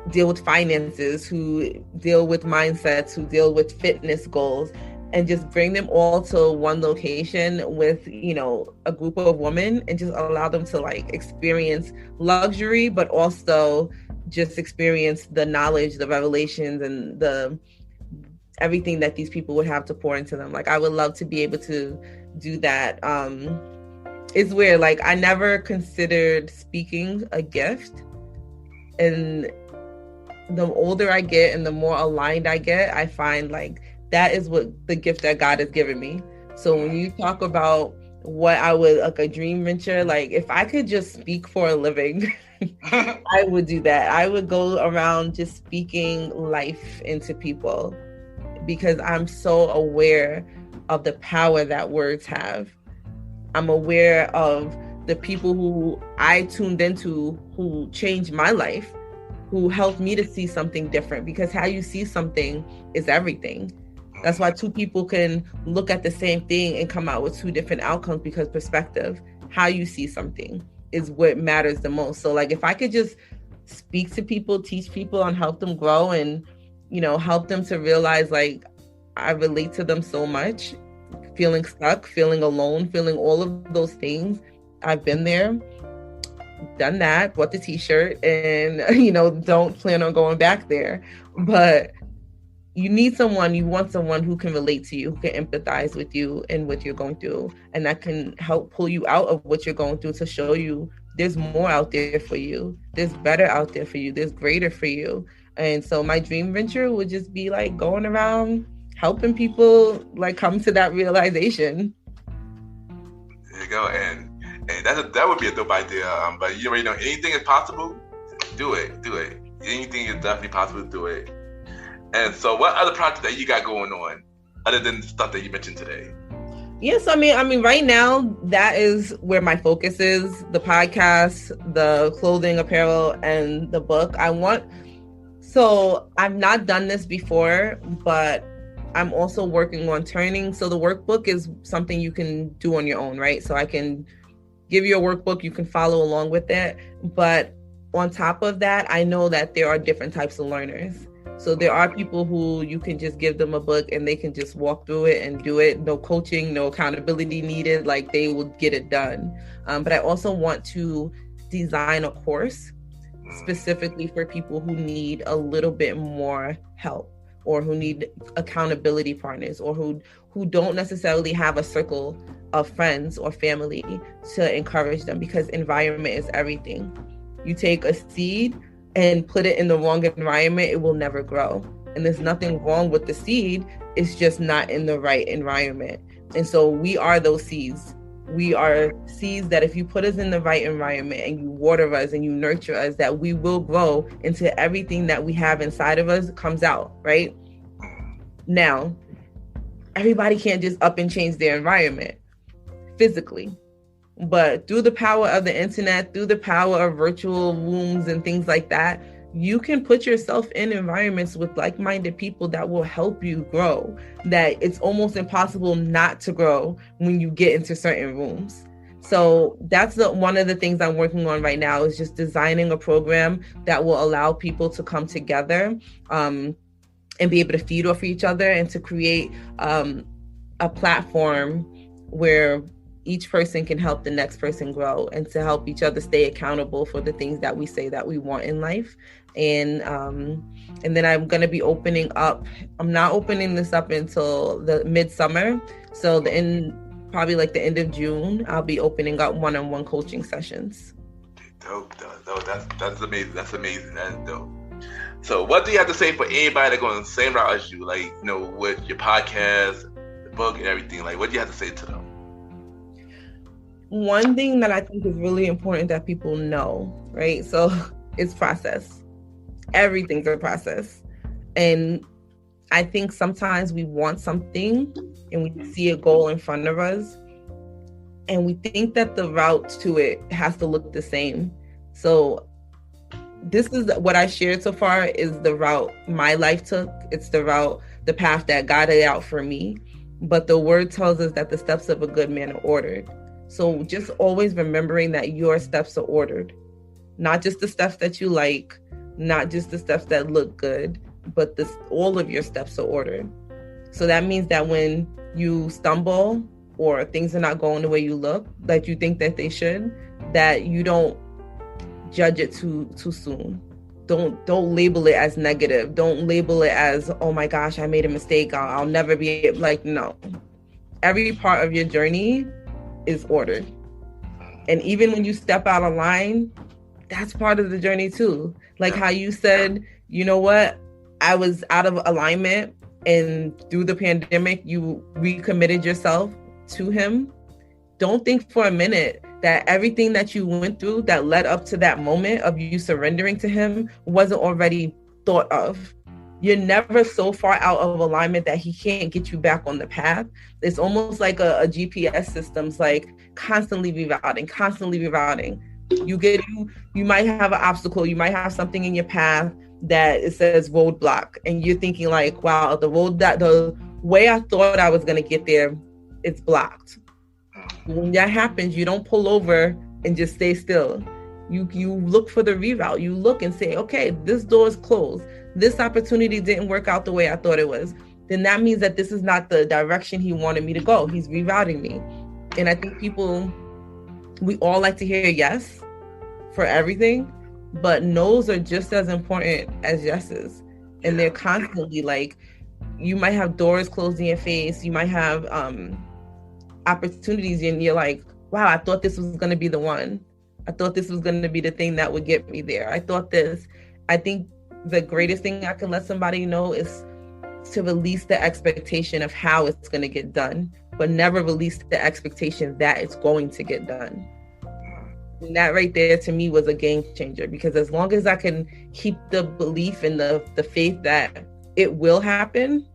deal with finances, who deal with mindsets, who deal with fitness goals, and just bring them all to one location with, you know, a group of women and just allow them to like experience luxury, but also just experience the knowledge, the revelations, and the everything that these people would have to pour into them. Like I would love to be able to do that. It's weird, like I never considered speaking a gift, and the older I get and the more aligned I get, I find like that is what the gift that God has given me. So when you talk about what I would, like a dream venture, like if I could just speak for a living, I would do that. I would go around just speaking life into people because I'm so aware of the power that words have. I'm aware of the people who I tuned into who changed my life, who helped me to see something different, because how you see something is everything. That's why two people can look at the same thing and come out with two different outcomes, because perspective, how you see something is what matters the most. So like if I could just speak to people, teach people, and help them grow, and, you know, help them to realize like I relate to them so much, feeling stuck, feeling alone, feeling all of those things. I've been there, done that, bought the t-shirt, and, you know, don't plan on going back there. But you need someone, you want someone who can relate to you, who can empathize with you and what you're going through, and that can help pull you out of what you're going through to show you there's more out there for you. There's better out there for you. There's greater for you. And so my dream venture would just be like going around helping people like come to that realization. There you go, and that would be a dope idea. But you already know, anything is possible. Do it. Anything is definitely possible. Do it. And so, what other projects that you got going on, other than the stuff that you mentioned today? Yes, I mean, right now that is where my focus is: the podcast, the clothing, apparel, and the book. So I've not done this before, but I'm also working on turning. So the workbook is something you can do on your own, right? So I can give you a workbook, you can follow along with it. But on top of that, I know that there are different types of learners. So there are people who you can just give them a book and they can just walk through it and do it. No coaching, no accountability needed. Like they will get it done. But I also want to design a course specifically for people who need a little bit more help, or who need accountability partners, or who don't necessarily have a circle of friends or family to encourage them, because environment is everything. You take a seed and put it in the wrong environment, it will never grow. And there's nothing wrong with the seed. it's just not in the right environment. And so we are those seeds. We are seeds that if you put us in the right environment and you water us and you nurture us, that we will grow into everything that we have inside of us comes out, right? Now, everybody can't just up and change their environment physically. But through the power of the internet, through the power of virtual rooms and things like that, you can put yourself in environments with like-minded people that will help you grow, that it's almost impossible not to grow when you get into certain rooms. So that's one of the things I'm working on right now, is just designing a program that will allow people to come together and be able to feed off each other, and to create a platform where each person can help the next person grow, and to help each other stay accountable for the things that we say that we want in life. And then I'm going to be opening up. I'm not opening this up until the midsummer. So probably like the end of June, I'll be opening up one-on-one coaching sessions. Dope. That's amazing. That's amazing. That's dope. So what do you have to say for anybody that going the same route as you, like, you know, with your podcast, the book and everything? Like, what do you have to say to them? One thing that I think is really important that people know, right? So it's process. Everything's a process. And I think sometimes we want something and we see a goal in front of us, and we think that the route to it has to look the same. So this is what I shared so far, is the route my life took. It's the path that God laid out for me. But the word tells us that the steps of a good man are ordered. So just always remembering that your steps are ordered, not just the steps that you like, not just the steps that look good, but all of your steps are ordered. So that means that when you stumble or things are not going the way you think that they should, that you don't judge it too soon. Don't label it as negative. Don't label it as, oh my gosh, I made a mistake. I'll never be like, no. Every part of your journey is ordered. And even when you step out of line, that's part of the journey too. Like how you said, you know what, I was out of alignment, and through the pandemic, you recommitted yourself to him. Don't think for a minute that everything that you went through that led up to that moment of you surrendering to him wasn't already thought of. You're never so far out of alignment that he can't get you back on the path. It's almost like a GPS system's like constantly rerouting. You might have an obstacle, you might have something in your path that it says roadblock, and you're thinking like, wow, the way I thought I was gonna get there, it's blocked. When that happens, you don't pull over and just stay still. You look for the reroute. You look and say, okay, this door is closed. This opportunity didn't work out the way I thought it was. Then that means that this is not the direction he wanted me to go. He's rerouting me. And I think we all like to hear yes for everything, but no's are just as important as yeses. And they're constantly like, you might have doors closed in your face. You might have opportunities, and you're like, wow, I thought this was going to be the one. I thought this was going to be the thing that would get me there. I think the greatest thing I can let somebody know is to release the expectation of how it's going to get done, but never release the expectation that it's going to get done. And that right there to me was a game changer, because as long as I can keep the belief and the faith that it will happen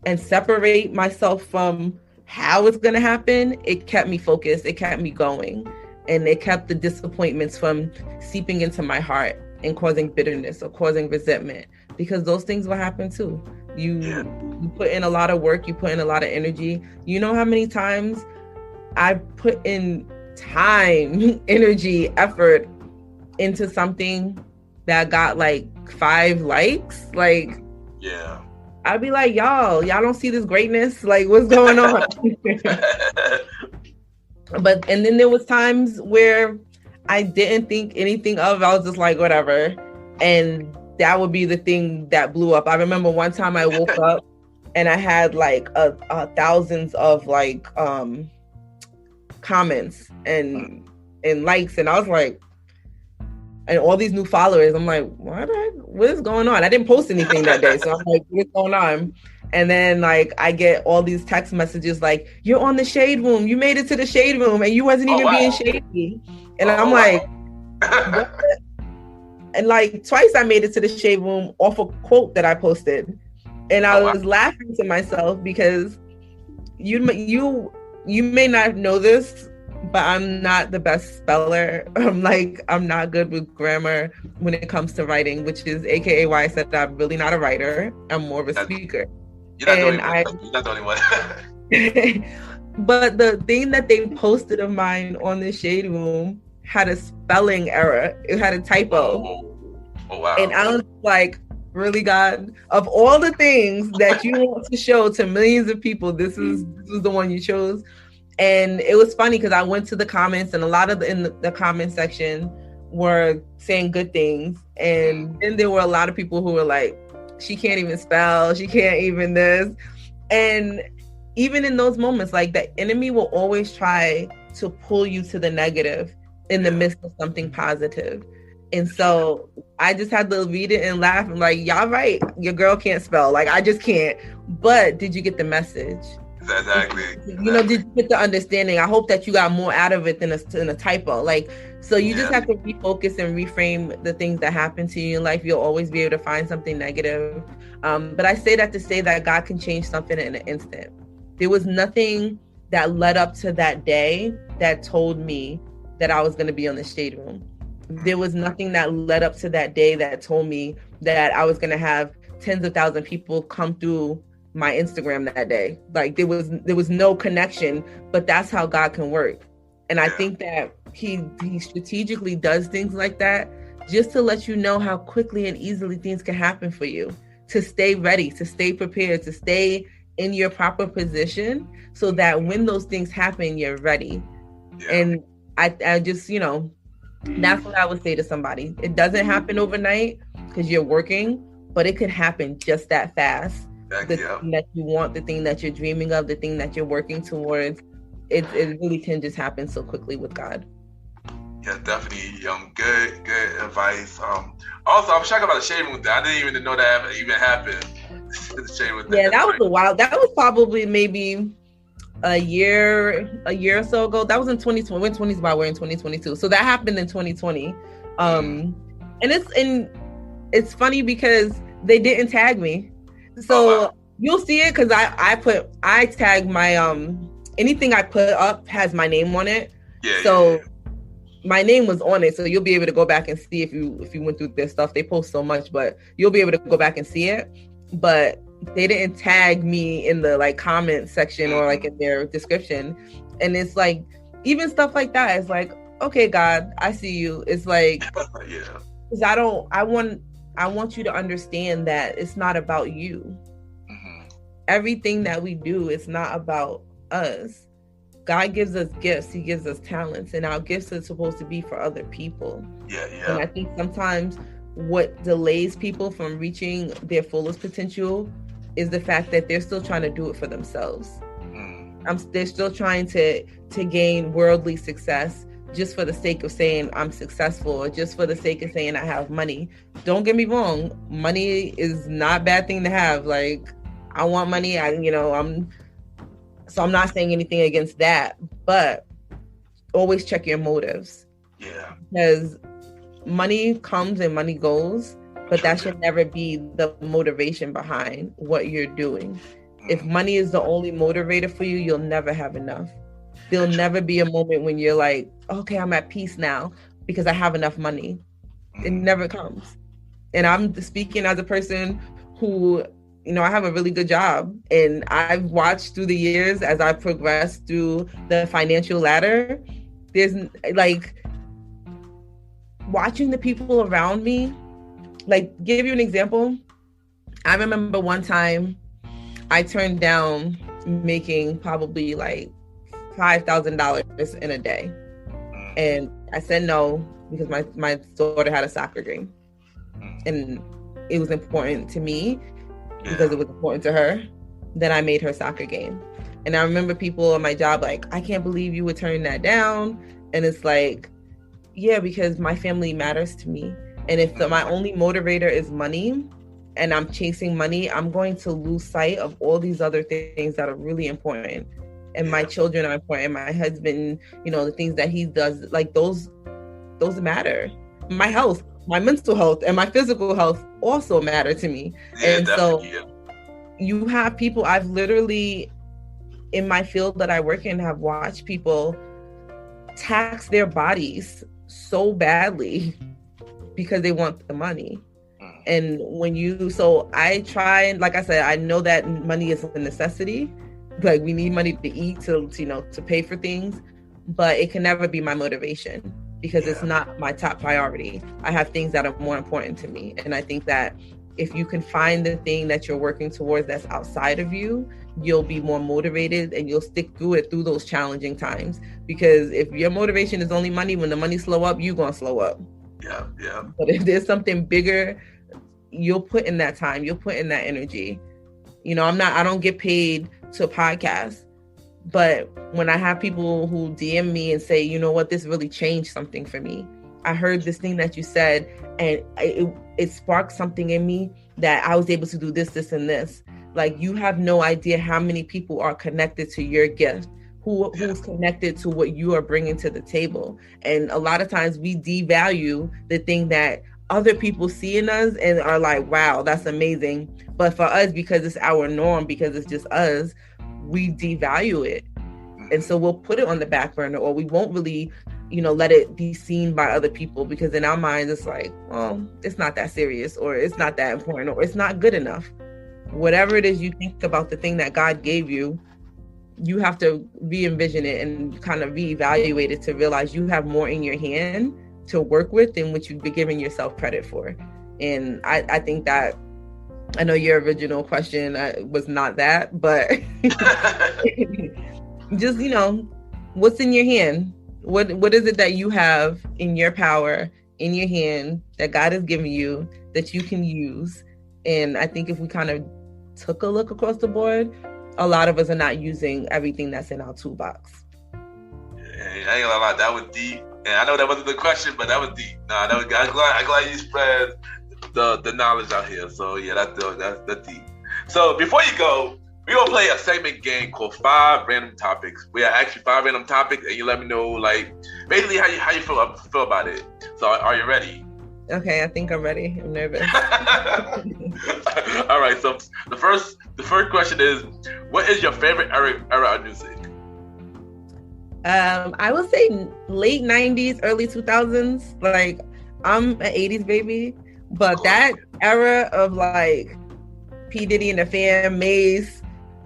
and separate myself from how it's going to happen, it kept me focused. It kept me going. And it kept the disappointments from seeping into my heart and causing bitterness or causing resentment, because those things will happen too. You put in a lot of work, you put in a lot of energy. You know how many times I put in time, energy, effort into something that got like 5 likes? Like, yeah. I'd be like, y'all don't see this greatness? Like, what's going on? And then there was times where I didn't think anything of, I was just like, whatever. And that would be the thing that blew up. I remember one time I woke up and I had like thousands of like comments and likes. And I was like, and all these new followers, I'm like, what is going on? I didn't post anything that day. So I'm like, what's going on? And then like I get all these text messages like, you're on the shade room, you made it to the shade room and you wasn't even being shady. And I'm like, what? And like twice I made it to the shade room off a quote that I posted. And I was laughing to myself because you may not know this, but I'm not the best speller. I'm not good with grammar when it comes to writing, which is AKA why I said that I'm really not a writer. I'm more of a speaker. You're not the only one. But the thing that they posted of mine on the shade room had a spelling error. It had a typo. Oh wow. And I was like, really, God, of all the things that you want to show to millions of people, this is the one you chose. And it was funny because I went to the comments and a lot of in the comment section were saying good things. And then there were a lot of people who were like, she can't even spell, she can't even this. And even in those moments, like the enemy will always try to pull you to the negative in the midst of something positive. And so I just had to read it and laugh. I'm like, y'all right, your girl can't spell. Like, I just can't. But did you get the message? Exactly. You know, did you get the understanding? I hope that you got more out of it than a typo. Like, so you just have to refocus and reframe the things that happen to you in life. You'll always be able to find something negative. But I say that to say that God can change something in an instant. There was nothing that led up to that day that told me that I was going to be on the shade room. There was nothing that led up to that day that told me that I was going to have tens of thousands of people come through my Instagram that day. Like there was no connection, but that's how God can work. And I think that he strategically does things like that just to let you know how quickly and easily things can happen for you, to stay ready, to stay prepared, to stay in your proper position so that when those things happen, you're ready. And I just, you know, that's what I would say to somebody. It doesn't happen overnight because you're working, but it could happen just that fast. The thing that you want, the thing that you're dreaming of, the thing that you're working towards, it really can just happen so quickly with God. Yeah, definitely. Good advice. Also, I'm shocked about the shade room. I didn't even know that even happened. The shade room. Yeah, that was a while. That was probably maybe a year or so ago. That was in 2020. We're in 2020, we're in 2022. So that happened in 2020. And it's funny because they didn't tag me. So you'll see it because I tag my anything I put up has my name on it. My name was on it, so you'll be able to go back and see if you went through their stuff. They post so much, but you'll be able to go back and see it. But they didn't tag me in the like comment section or like in their description. And it's like even stuff like that. It's like, okay, God, I see you. It's like because I want you to understand that it's not about you. Everything that we do is not about us. God gives us gifts. He gives us talents, and our gifts are supposed to be for other people. And I think sometimes what delays people from reaching their fullest potential is the fact that they're still trying to do it for themselves. They're still trying to gain worldly success just for the sake of saying I'm successful, or just for the sake of saying I have money. Don't get me wrong, money is not a bad thing to have. Like, I want money. I'm not saying anything against that, but always check your motives. Because money comes and money goes, but that should never be the motivation behind what you're doing. If money is the only motivator for you, you'll never have enough. There'll never be a moment when you're like, okay, I'm at peace now because I have enough money. It never comes. And I'm speaking as a person who, I have a really good job, and I've watched through the years as I progressed through the financial ladder. There's like watching the people around me, like give you an example. I remember one time I turned down making probably like $5,000 in a day. And I said no because my daughter had a soccer game. And it was important to me because it was important to her that I made her soccer game. And I remember people on my job like, I can't believe you would turn that down. And it's like, yeah, because my family matters to me. And if my only motivator is money and I'm chasing money, I'm going to lose sight of all these other things that are really important. And my children are important, my husband, the things that he does, like those matter. My health, my mental health, and my physical health also matter to me. And so you have people, I've literally, in my field that I work in, have watched people tax their bodies so badly because they want the money. And so I try, and like I said, I know that money is a necessity. Like, we need money to eat, to pay for things, but it can never be my motivation because it's not my top priority. I have things that are more important to me. And I think that if you can find the thing that you're working towards that's outside of you, you'll be more motivated and you'll stick through it through those challenging times. Because if your motivation is only money, when the money slow up, you're going to slow up. Yeah. But if there's something bigger, you'll put in that time, you'll put in that energy. I don't get paid to podcast, but when I have people who DM me and say, you know what, this really changed something for me. I heard this thing that you said, and it sparked something in me that I was able to do this, and this. Like, you have no idea how many people are connected to your gift, who's connected to what you are bringing to the table. And a lot of times we devalue the thing that other people see in us and are like, wow, that's amazing. But for us, because it's our norm, because it's just us, we devalue it. And so we'll put it on the back burner, or we won't really, let it be seen by other people, because in our minds, it's like, oh, it's not that serious, or it's not that important, or it's not good enough. Whatever it is you think about the thing that God gave you, you have to re-envision it and kind of reevaluate it to realize you have more in your hand to work with than what you've been giving yourself credit for. And I think that, I know your original question was not that, but just, what's in your hand? What is it that you have in your power, in your hand, that God has given you, that you can use? And I think if we kind of took a look across the board, a lot of us are not using everything that's in our toolbox. Yeah, I ain't gonna lie, that was deep. And I know that wasn't the question, but that was deep. I'm glad you spread the knowledge out here. So yeah, that's deep. So before you go, we're gonna play a segment game called 5 Random Topics. We are actually 5 random topics, and you let me know, like, basically how you feel about it. So are you ready? Okay, I think I'm ready. I'm nervous. All right. So the first question is, what is your favorite era of music? I would say late 90s, early 2000s. Like, I'm an 80s baby, but that era of like P. Diddy and the Fam, Mace,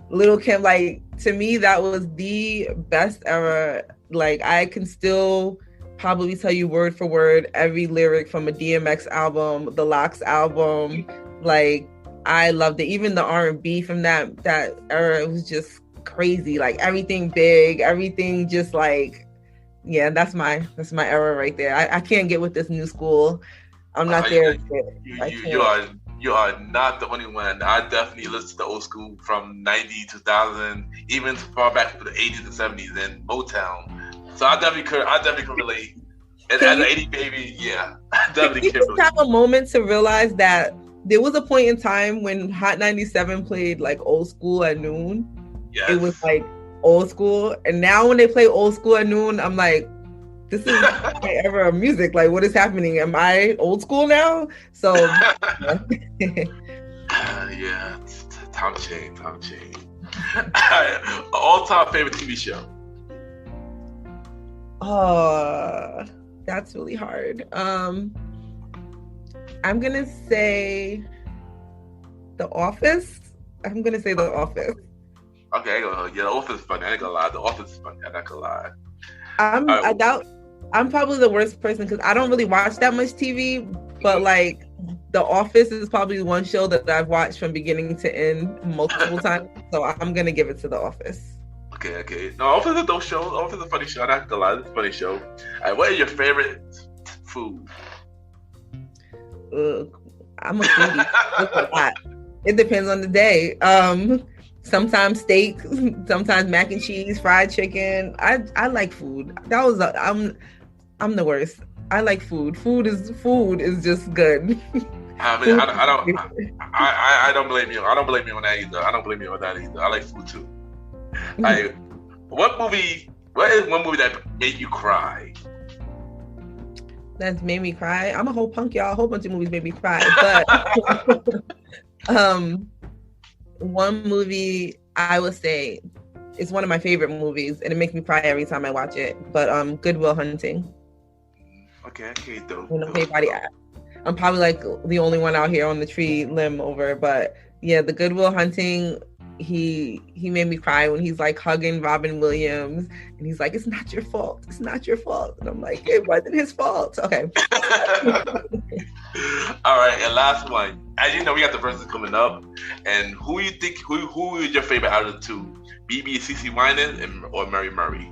Lil' Kim, like, to me, that was the best era. Like, I can still probably tell you word for word every lyric from a DMX album, the Lox album. Like, I loved it. Even the R&B from that era, it was just crazy. Like, everything big, everything just like, yeah, that's my era right there. I can't get with this new school. I'm not there. You are not the only one. I definitely listen to the old school from 90, 2000, even far back to the 80s and 70s and Motown. So I definitely could relate. And as an 80 baby, yeah, I definitely can relate. Have a moment to realize that there was a point in time when Hot 97 played like old school at noon. Yes. It was like old school. And now when they play old school at noon, I'm like, this is my era of music. Like, what is happening? Am I old school now? So yeah, time change. All-time favorite TV show. Oh, that's really hard. I'm gonna say The Office. Okay, yeah, The Office is funny. I ain't gonna lie. The Office is funny. I'm not gonna lie. I'm probably the worst person because I don't really watch that much TV, but like The Office is probably the one show that I've watched from beginning to end multiple times. So I'm gonna give it to The Office. Okay. No, Office is a dope show. Office is a funny show. I'm not gonna lie, it's a funny show. All right, what is your favorite food? I'm a foodie. It's a lot. It depends on the day. Sometimes steak, sometimes mac and cheese, fried chicken. I like food. I'm the worst. I like food. Food is just good. I mean, I don't blame you. I don't blame you on that either. I don't blame you on that either. I like food too. Like, what is one movie that made you cry? That's made me cry. I'm a whole punk, y'all. A whole bunch of movies made me cry. But one movie I would say is one of my favorite movies, and it makes me cry every time I watch it. But Good Will Hunting. Okay, though. I'm probably like the only one out here on the tree limb over, but yeah, the Good Will Hunting. He made me cry when he's like hugging Robin Williams, and he's like, "It's not your fault. It's not your fault." And I'm like, "It wasn't his fault." Okay. All right, and last one. As you know, we got the verses coming up, and who is your favorite out of the two? BB and CeCe Winans or Mary Murray?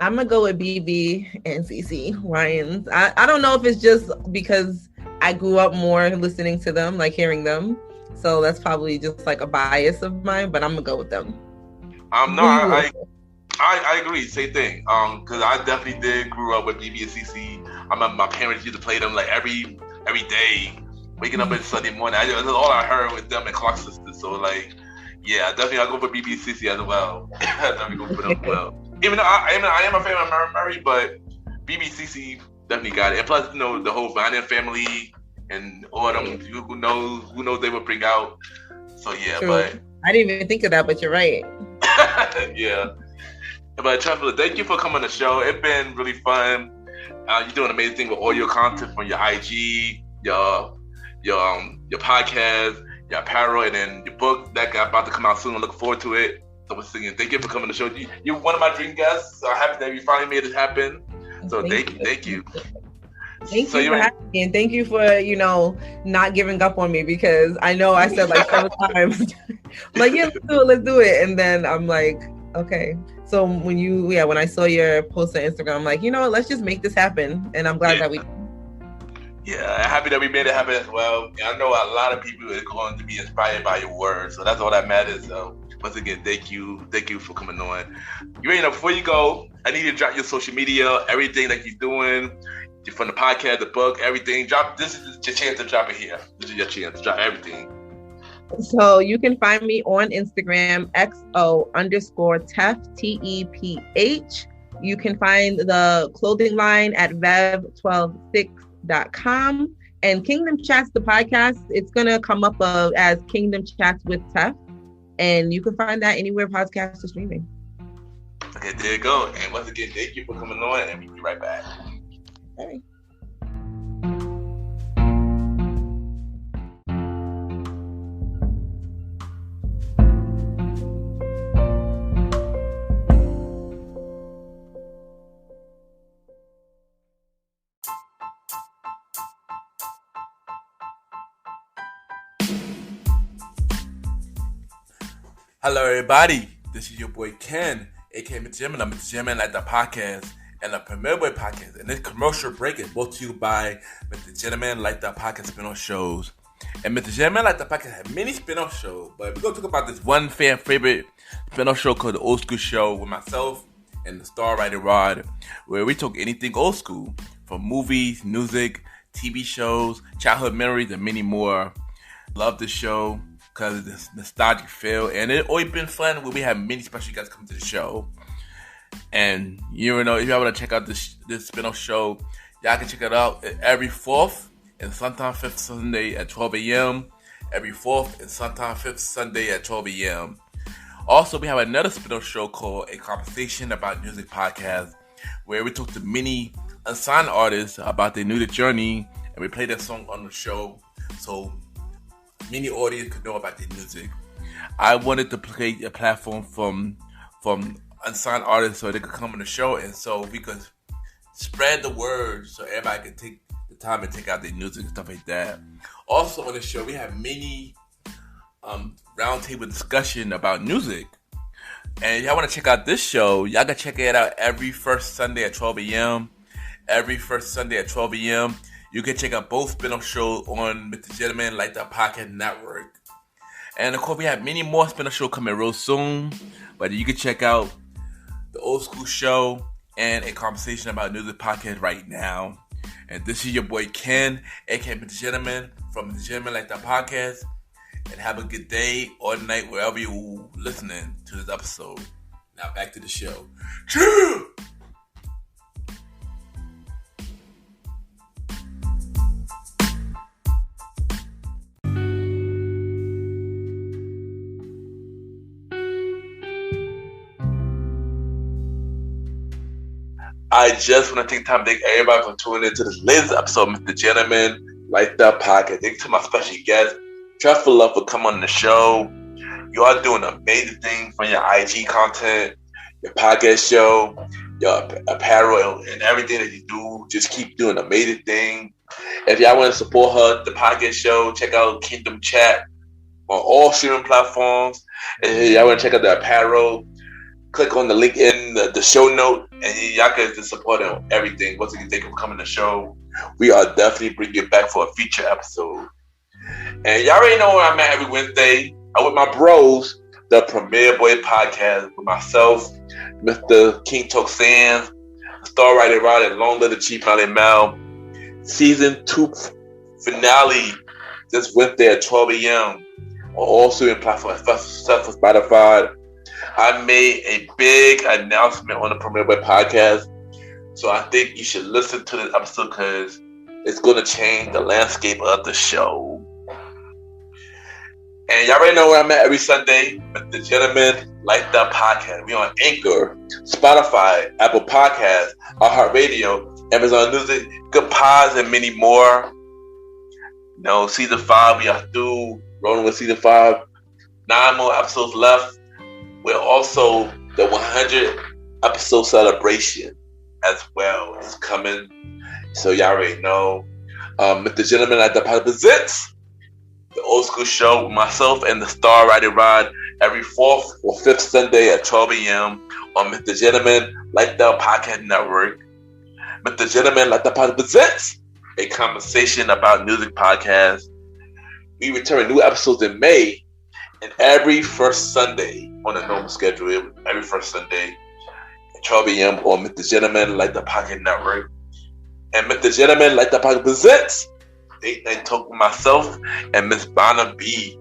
I'm gonna go with BB and CeCe Winans. I don't know if it's just because I grew up more listening to them, like hearing them. So that's probably just like a bias of mine, but I'm gonna go with them. No, I agree. Same thing. Because I definitely did grew up with BB and CeCe. I remember my parents used to play them like every day, waking up on Sunday morning. That's all I heard with them and Clark Sisters. So like, yeah, definitely I'll go for BB and CeCe as well. Definitely go for them as well. Even though I am a fan of Mary Murray, but BB and CeCe definitely got it. And plus, you know, the whole Vine family. And all of them, who knows they would bring out. So yeah, True. But I didn't even think of that, but you're right. Yeah. But Tephs, thank you for coming on the show. It's been really fun. You're doing amazing thing with all your content from your IG, your podcast, your apparel, and then your book that got about to come out soon. I look forward to it. So we're singing. Thank you for coming on the show. You're one of my dream guests. So happy that you finally made it happen. So thank you. Thank you for having me, and thank you for, not giving up on me, because I know I said like 7 times, I'm like, yeah, let's do it. And then I'm like, okay. So when I saw your post on Instagram, I'm like, let's just make this happen. And I'm glad that we. Yeah, happy that we made it happen as well. I know a lot of people are going to be inspired by your words. So that's all that matters. So once again, thank you for coming on. You ready? Before you go, I need you to drop your social media, everything that you're doing. From the podcast, the book, everything. This is your chance to drop it here. This is your chance to drop everything. So you can find me on Instagram, XO_Teph, TEPH. You can find the clothing line at Rev12Six.com. And Kingdom Chats, the podcast, it's going to come up as Kingdom Chats with Teph. And you can find that anywhere podcasts are streaming. Okay, there you go. And once again, thank you for coming on, and we'll be right back. Hey. Hello, everybody. This is your boy Ken, aka Mr. Gentleman. I'm Mr. Gentleman at the podcast and the Premier Boy podcast. And this commercial break is brought to you by Mr. Gentleman Like That podcast spin-off shows. And Mr. Gentleman Like That podcast have many spin-off shows, but we're going to talk about this one fan favorite spin-off show called The Old School Show with myself and the star writer Rod, where we talk anything old school, from movies, music, TV shows, childhood memories, and many more. Love this show because of this nostalgic feel, and it's always been fun when we have many special guests come to the show. And if y'all want to check out this spin-off show, y'all can check it out every 4th and sometimes 5th Sunday at 12 a.m. Every 4th and sometimes 5th Sunday at 12 a.m. Also, we have another spin-off show called A Conversation About Music Podcast, where we talk to many unsigned artists about their music journey, and we play their song on the show so many audience could know about their music. I wanted to create a platform from unsigned artists so they could come on the show, and so we could spread the word so everybody could take the time and take out their music and stuff like that. Also on the show, we have many roundtable discussion about music. And if y'all want to check out this show, y'all can check it out every first Sunday at 12 a.m. Every first Sunday at 12 a.m. You can check out both spin-off shows on Mr. Gentleman Like That Podcast Network. And of course, we have many more spin-off shows coming real soon. But you can check out The Old School Show and A Conversation About Music Podcast right now. And this is your boy Ken, aka Mr. Gentleman from the Gentleman Like That Podcast. And have a good day or night wherever you're listening to this episode. Now back to the show. Cheers! I just want to take time to thank everybody for tuning into this latest episode of Mr. Gentleman Like That Podcast. Thank you to my special guest, Tephs Apparel, for coming on the show. You are doing amazing things from your IG content, your podcast show, your apparel, and everything that you do. Just keep doing amazing things. If y'all want to support her, the podcast show, check out Kingdom Chat on all streaming platforms. And if y'all want to check out the apparel, click on the link in the show note, and y'all can just support on everything. Once again, thank you for coming to the show. We are definitely bringing you back for a feature episode. And y'all already know where I'm at every Wednesday. I'm with my bros, the Premier Boy Podcast, with myself, Mr. King Talk Sands, Star Rider Rod, and Long Live the Chief Malay Mel. Season 2 finale this Wednesday at 12 a.m. on all streaming platforms, except for Spotify. I made a big announcement on the Premier Boy Podcast, so I think you should listen to this episode because it's going to change the landscape of the show. And y'all already know where I'm at every Sunday with the Gentleman Like That Podcast. We on Anchor, Spotify, Apple Podcasts, iHeartRadio, Amazon Music, Good Pods, and many more. You know, season 5, we are through, rolling with season 5. 9 more episodes left. We're also the 100 episode celebration as well. It's coming. So y'all already know. Mr. Gentleman Like That Podcast presents the Old School Show with myself and the Star Rider Rod every 4th or 5th Sunday at 12 a.m. on Mr. Gentleman Like That Podcast Network. Mr. Gentleman Like That Podcast presents a conversation about music podcast. We return new episodes in May, and every first Sunday on a normal schedule, every first Sunday at 12 a.m. on Mr. Gentleman Like That Podcast Network. And Mr. Gentleman Like That Podcast presents Date Night Talk with myself and Miss Bonna B.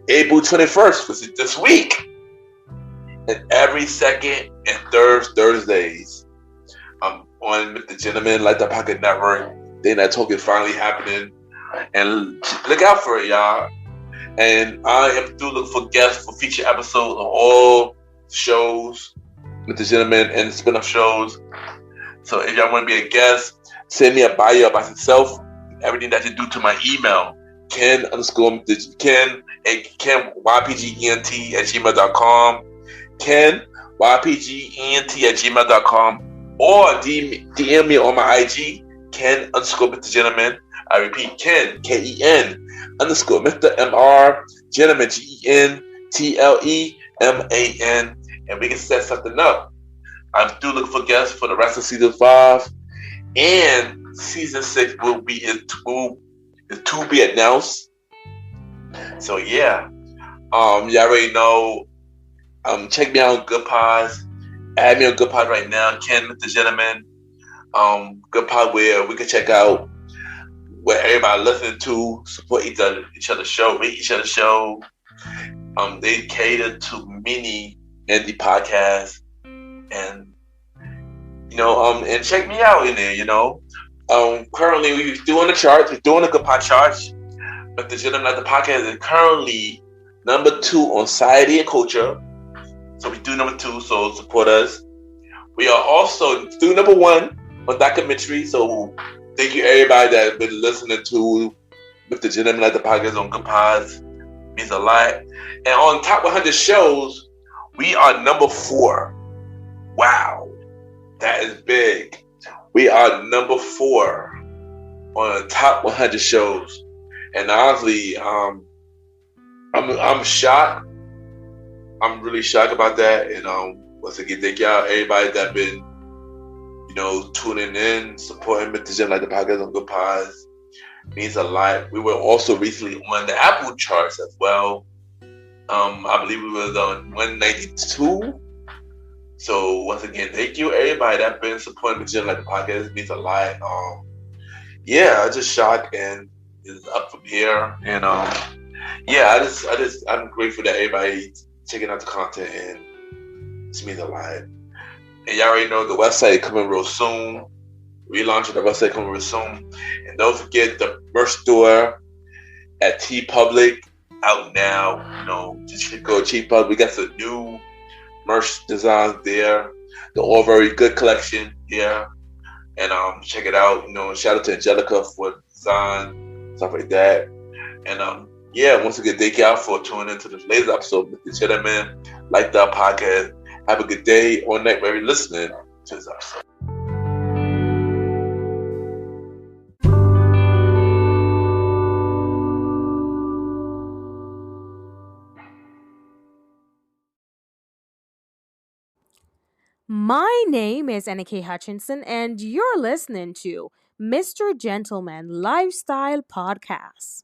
April 21st, which is this week. And every second and third Thursdays, I'm on Mr. Gentleman Like That Podcast Network. Date Night Talk is finally happening. And look out for it, y'all. And I am still looking for guests for feature episodes of all shows, Mr. Gentleman, and spin-off shows. So if y'all want to be a guest, send me a bio about yourself. Everything that you do to my email, Ken YPGENT@gmail.com, Ken YPGENT@gmail.com, or DM me on my IG, Ken_Mr. Gentleman. I repeat, Ken KEN_Mr. MR Gentleman GENTLEMAN, and we can set something up. I'm still looking for guests for the rest of season 5, and season 6 will be to be announced. So yeah, y'all already know. Check me out on Good Pods. Add me on Good Pods right now, Ken, Mr. Gentleman. Good Pod where we can check out where everybody listening to, support each other's show, rate each other's show. They cater to many indie podcasts, and and check me out in there. Currently we're doing the charts. We're doing the Good Pod charts, but the Gentleman Like The Podcast is currently number 2 on Society and Culture. So we do number 2. So support us. We are also do number 1 on documentary. So thank you everybody that has been listening to Mr. Gentleman Like The Podcast on Good Pods. It means a lot. And on top 100 shows, we are number 4. Wow, that is big. We are number 4 on the top 100 shows, and honestly, I'm shocked. I'm really shocked about that. And once again, thank y'all, everybody that been tuning in, supporting Mr. Gentleman Like The Podcast on Good Pods. Means a lot. We were also recently on the Apple charts as well. I believe we was on 192. So once again, thank you everybody that been supporting Mr. Gentleman Like The Podcast. It means a lot. yeah, I just shot and it's up from here. And yeah, I'm grateful that everybody checking out the content and it's means a lot. And y'all already know the website coming real soon. Relaunching the website coming real soon. And don't forget the merch store at T Public out now. Just go to T Public. We got some new merch designs there. The all very good collection here. And check it out. Shout out to Angelica for the design, stuff like that. And yeah, once again, thank y'all for tuning into this latest episode with the Gentleman Like That podcast. Have a good day or night wherever you're listening to this episode. My name is Annika Hutchinson, and you're listening to Mr. Gentleman Lifestyle Podcast.